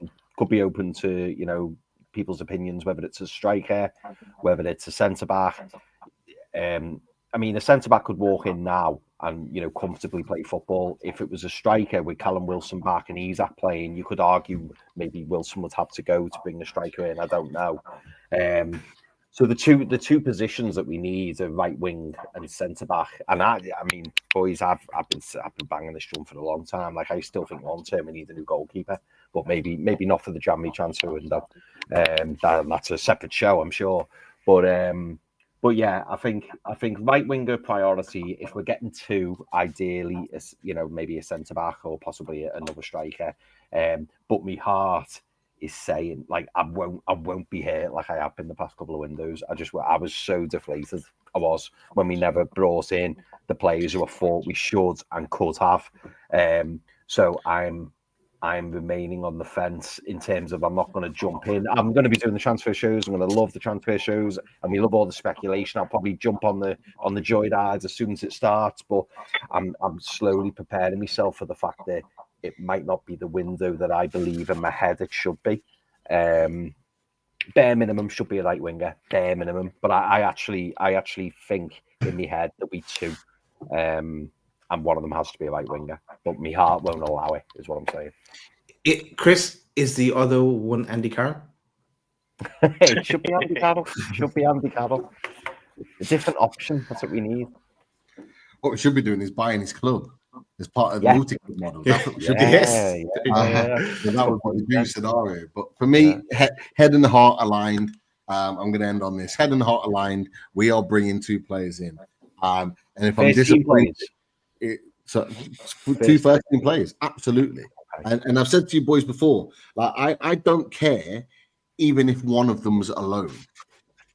to, you know, people's opinions, whether it's a striker, whether it's a centre back. I mean, a centre back could walk in now and, you know, comfortably play football. If it was a striker with Callum Wilson back and Isaac playing, you could argue maybe Wilson would have to go to bring the striker in. I don't know. So the two positions that we need are right wing and centre back. And I mean, boys, I've been banging this drum for a long time. Like, I still think long term we need a new goalkeeper, but maybe not for the January transfer window. That's a separate show, I'm sure. But yeah, I think right winger priority. If we're getting two, ideally, you know, maybe a centre back or possibly another striker. But my heart is saying, like, I won't be here like I have been the past couple of windows. I was so deflated. I was, when we never brought in the players who I thought we should and could have. So I'm remaining on the fence in terms of I'm not going to jump in. I'm going to be doing the transfer shows. I'm going to love the transfer shows, and we love all the speculation. I'll probably jump on the joyrides as soon as it starts, but I'm slowly preparing myself for the fact that it might not be the window that I believe in my head it should be. Bare minimum should be a right winger, bare minimum. But I actually think in my head there'll be two. And one of them has to be a right winger, but my heart won't allow it, is what I'm saying. Chris, is the other one Andy Carroll? It should be Andy Carroll. A different option. That's what we need. What we should be doing is buying his club as part of the multi-club model. That's what we should do. So that would be the dream scenario. But for me, head and heart aligned. I'm going to end on this. Head and heart aligned. We are bringing two players in. And if I'm disappointed... So two first team players, absolutely. And I've said to you boys before, like I don't care even if one of them's alone.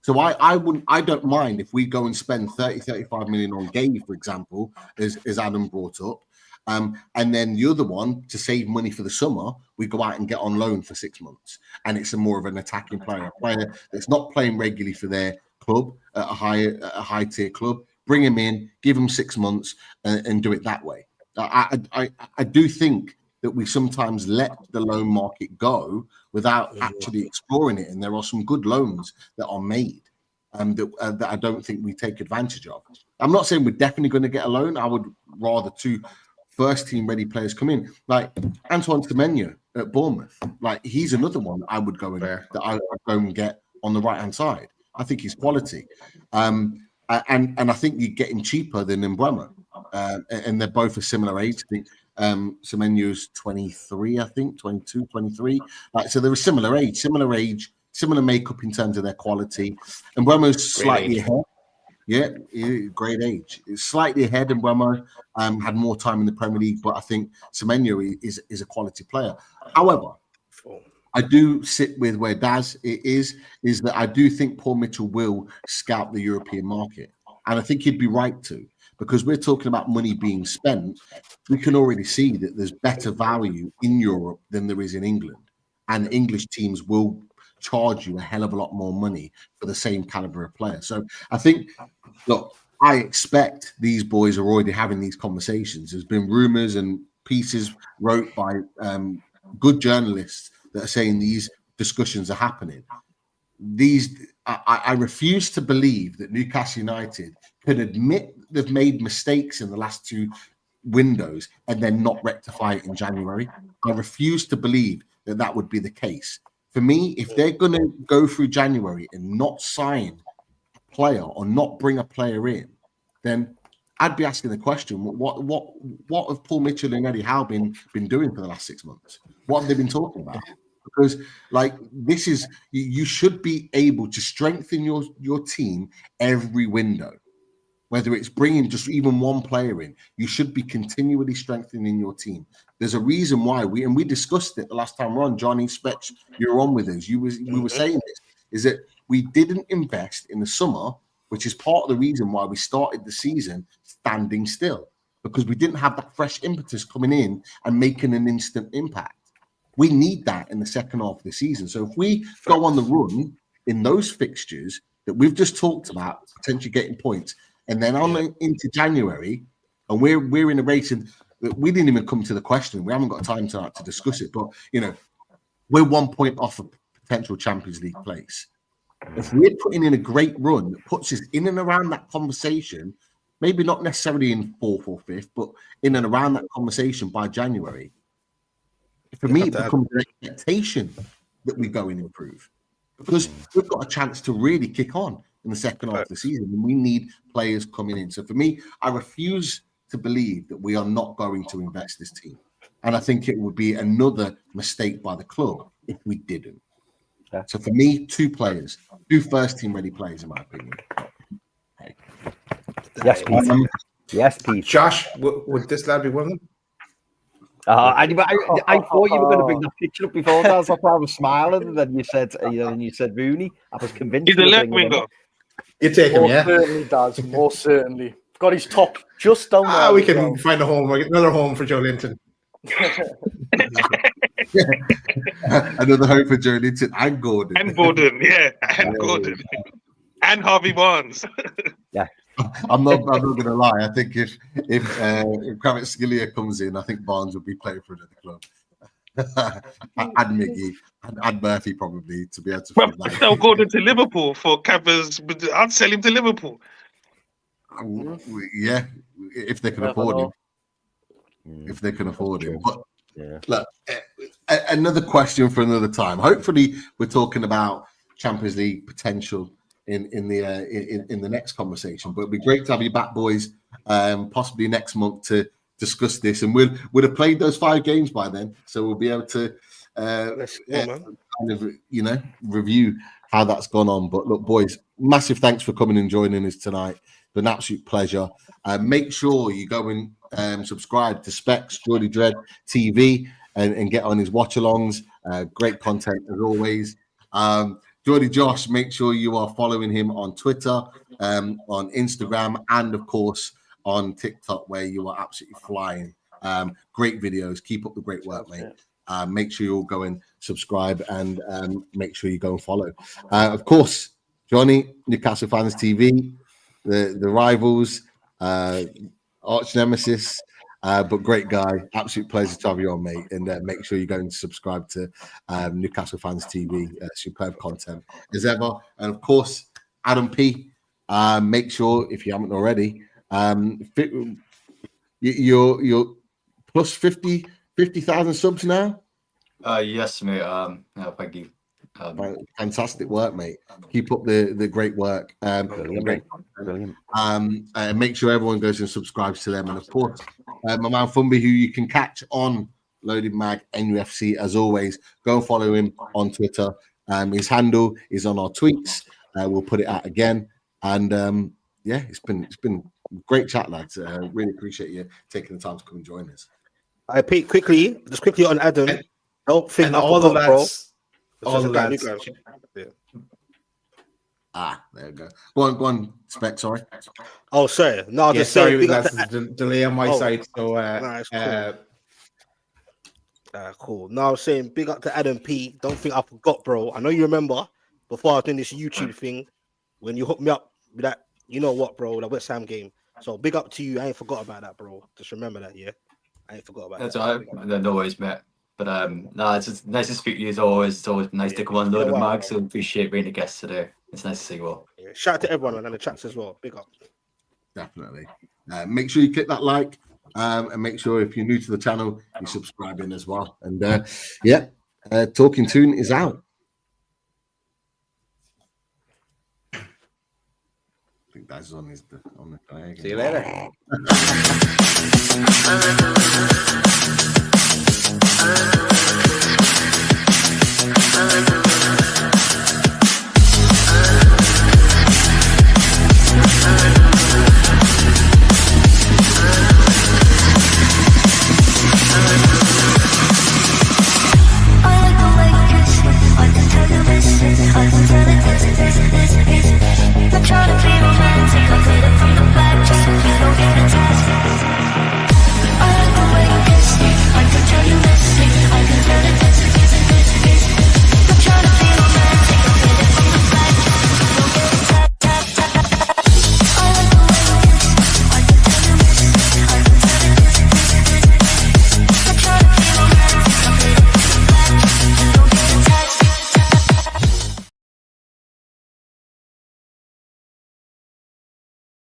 So I don't mind if we go and spend 35 million on Gay, for example, as Adam brought up. And then the other one, to save money for the summer, we go out and get on loan for 6 months. And it's more of an attacking player, a player that's not playing regularly for their club, at a high tier club. Bring him in, give him 6 months, and do it that way. I do think that we sometimes let the loan market go without actually exploring it. And there are some good loans that are made that I don't think we take advantage of. I'm not saying we're definitely going to get a loan. I would rather 2 first team ready players come in, like Antoine Semenyo at Bournemouth. Like, he's another one I would go and get on the right hand side. I think he's quality, and I think you get him cheaper than Mbeumo, and they're both a similar age. I think Semenyo's 23, I think 22, 23. Like, so they're a similar age, similar makeup in terms of their quality. And Mbeumo's slightly ahead. Yeah, great age. It's slightly ahead, and Mbeumo had more time in the Premier League, but I think Semenyo is a quality player. However, I do sit with where Daz is that I do think Paul Mitchell will scout the European market. And I think he'd be right to, because we're talking about money being spent. We can already see that there's better value in Europe than there is in England. And English teams will charge you a hell of a lot more money for the same caliber of player. So I think, look, I expect these boys are already having these conversations. There's been rumors and pieces wrote by good journalists that are saying these discussions are happening. I refuse to believe that Newcastle United could admit they've made mistakes in the last 2 windows and then not rectify it in January. I refuse to believe that would be the case. For me, if they're going to go through January and not sign a player or not bring a player in, then I'd be asking the question: what have Paul Mitchell and Eddie Howe been doing for the last 6 months? What have they been talking about? Because, like, this is, you should be able to strengthen your team every window. Whether it's bringing just even one player in, you should be continually strengthening your team. There's a reason why we discussed it the last time we're on. Johnny Spetch, you were on with us. We were saying this, is that we didn't invest in the summer, which is part of the reason why we started the season standing still, because we didn't have that fresh impetus coming in and making an instant impact. We need that in the second half of the season. So if we go on the run in those fixtures that we've just talked about, potentially getting points, and then on into January, and we're in a race, and we didn't even come to the question. We haven't got time to discuss it, but we're 1 point off a potential Champions League place. If we're putting in a great run that puts us in and around that conversation, maybe not necessarily in 4th or 5th, but in and around that conversation by January, for me, it becomes an expectation that we go and improve, because we've got a chance to really kick on in the second half of the season, and we need players coming in. So for me, I refuse to believe that we are not going to invest this team, and I think it would be another mistake by the club if we didn't. So for me, 2 players, 2 first team ready players, in my opinion. Yes, Pete. Yes, Pete. Josh, would this lad be one of them? I thought you were going to bring that picture up before that. That's why I was smiling, and then you said Rooney. I was convinced. He's a left winger. You take him, yeah? Certainly does. Most certainly. Got his top just down there. We can find a home, another home for Joe Linton. Another home for Joe Linton and Gordon. And Gordon, Gordon. And Harvey Barnes. Yeah. I'm not going to lie. I think if Kvaratskhelia comes in, I think Barnes would be playing for another club. And Miggy and Murphy probably to be able to. Well, sell Gordon to Liverpool for Cavers. I'd sell him to Liverpool. Yeah, if they can afford him. If they can afford him. But look, another question for another time. Hopefully, we're talking about Champions League potential in the next conversation. But it'd be great to have you back, boys. Possibly next month to discuss this, and we'll have played those 5 games by then, so we'll be able to kind of review how that's gone on. But look, boys, massive thanks for coming and joining us tonight. It's been an absolute pleasure. Make sure you go and subscribe to Specs Jordy Dread TV and get on his watch-alongs. Great content as always. Geordie Josh, make sure you are following him on Twitter, on Instagram, and of course on TikTok, where you are absolutely flying. Great videos. Keep up the great work, mate. Make sure you all go and subscribe, and make sure you go and follow. Of course, Johnny, Newcastle Fans TV, the rivals, arch nemesis, but great guy. Absolute pleasure to have you on, mate. And make sure you go and subscribe to Newcastle Fans TV. Superb content as ever. And of course, Adam P. Make sure, if you haven't already, you're plus 50,000 subs now. Yes, mate. Thank you. Fantastic work, mate. Keep up the great work. Brilliant. Make sure everyone goes and subscribes to them. And of course, my man Fumbi, who you can catch on Loaded Mag NUFC, as always. Go and follow him on Twitter. His handle is on our tweets. We'll put it out again. And it's been great chat, lads. Really appreciate you taking the time to come and join us. I Pete, quickly on Adam. Don't think And I all the forgot, bro. lads. All the lads. There we go. Go on, Spec, sorry. Oh, sorry. No, I'll just sorry, say that's a delay on my side. So, it's cool. Cool. No, I was saying big up to Adam P. Don't think I forgot, bro. I know you remember before I was doing this YouTube thing when you hooked me up with that, you know what, bro, that West Ham game. So big up to you. I ain't forgot about that, bro. Just remember that, yeah. I ain't forgot about That's that. all right. No worries, mate. But it's just nice to speak to you as always. It's always nice to come on Loaded Mag. So appreciate being a guest today. It's nice to see you all. Yeah. Shout out to everyone and the chats as well. Big up. Definitely. Make sure you click that like, and make sure if you're new to the channel, you subscribe in as well. And Talking Toon is out. I think that's on the play. See you later. I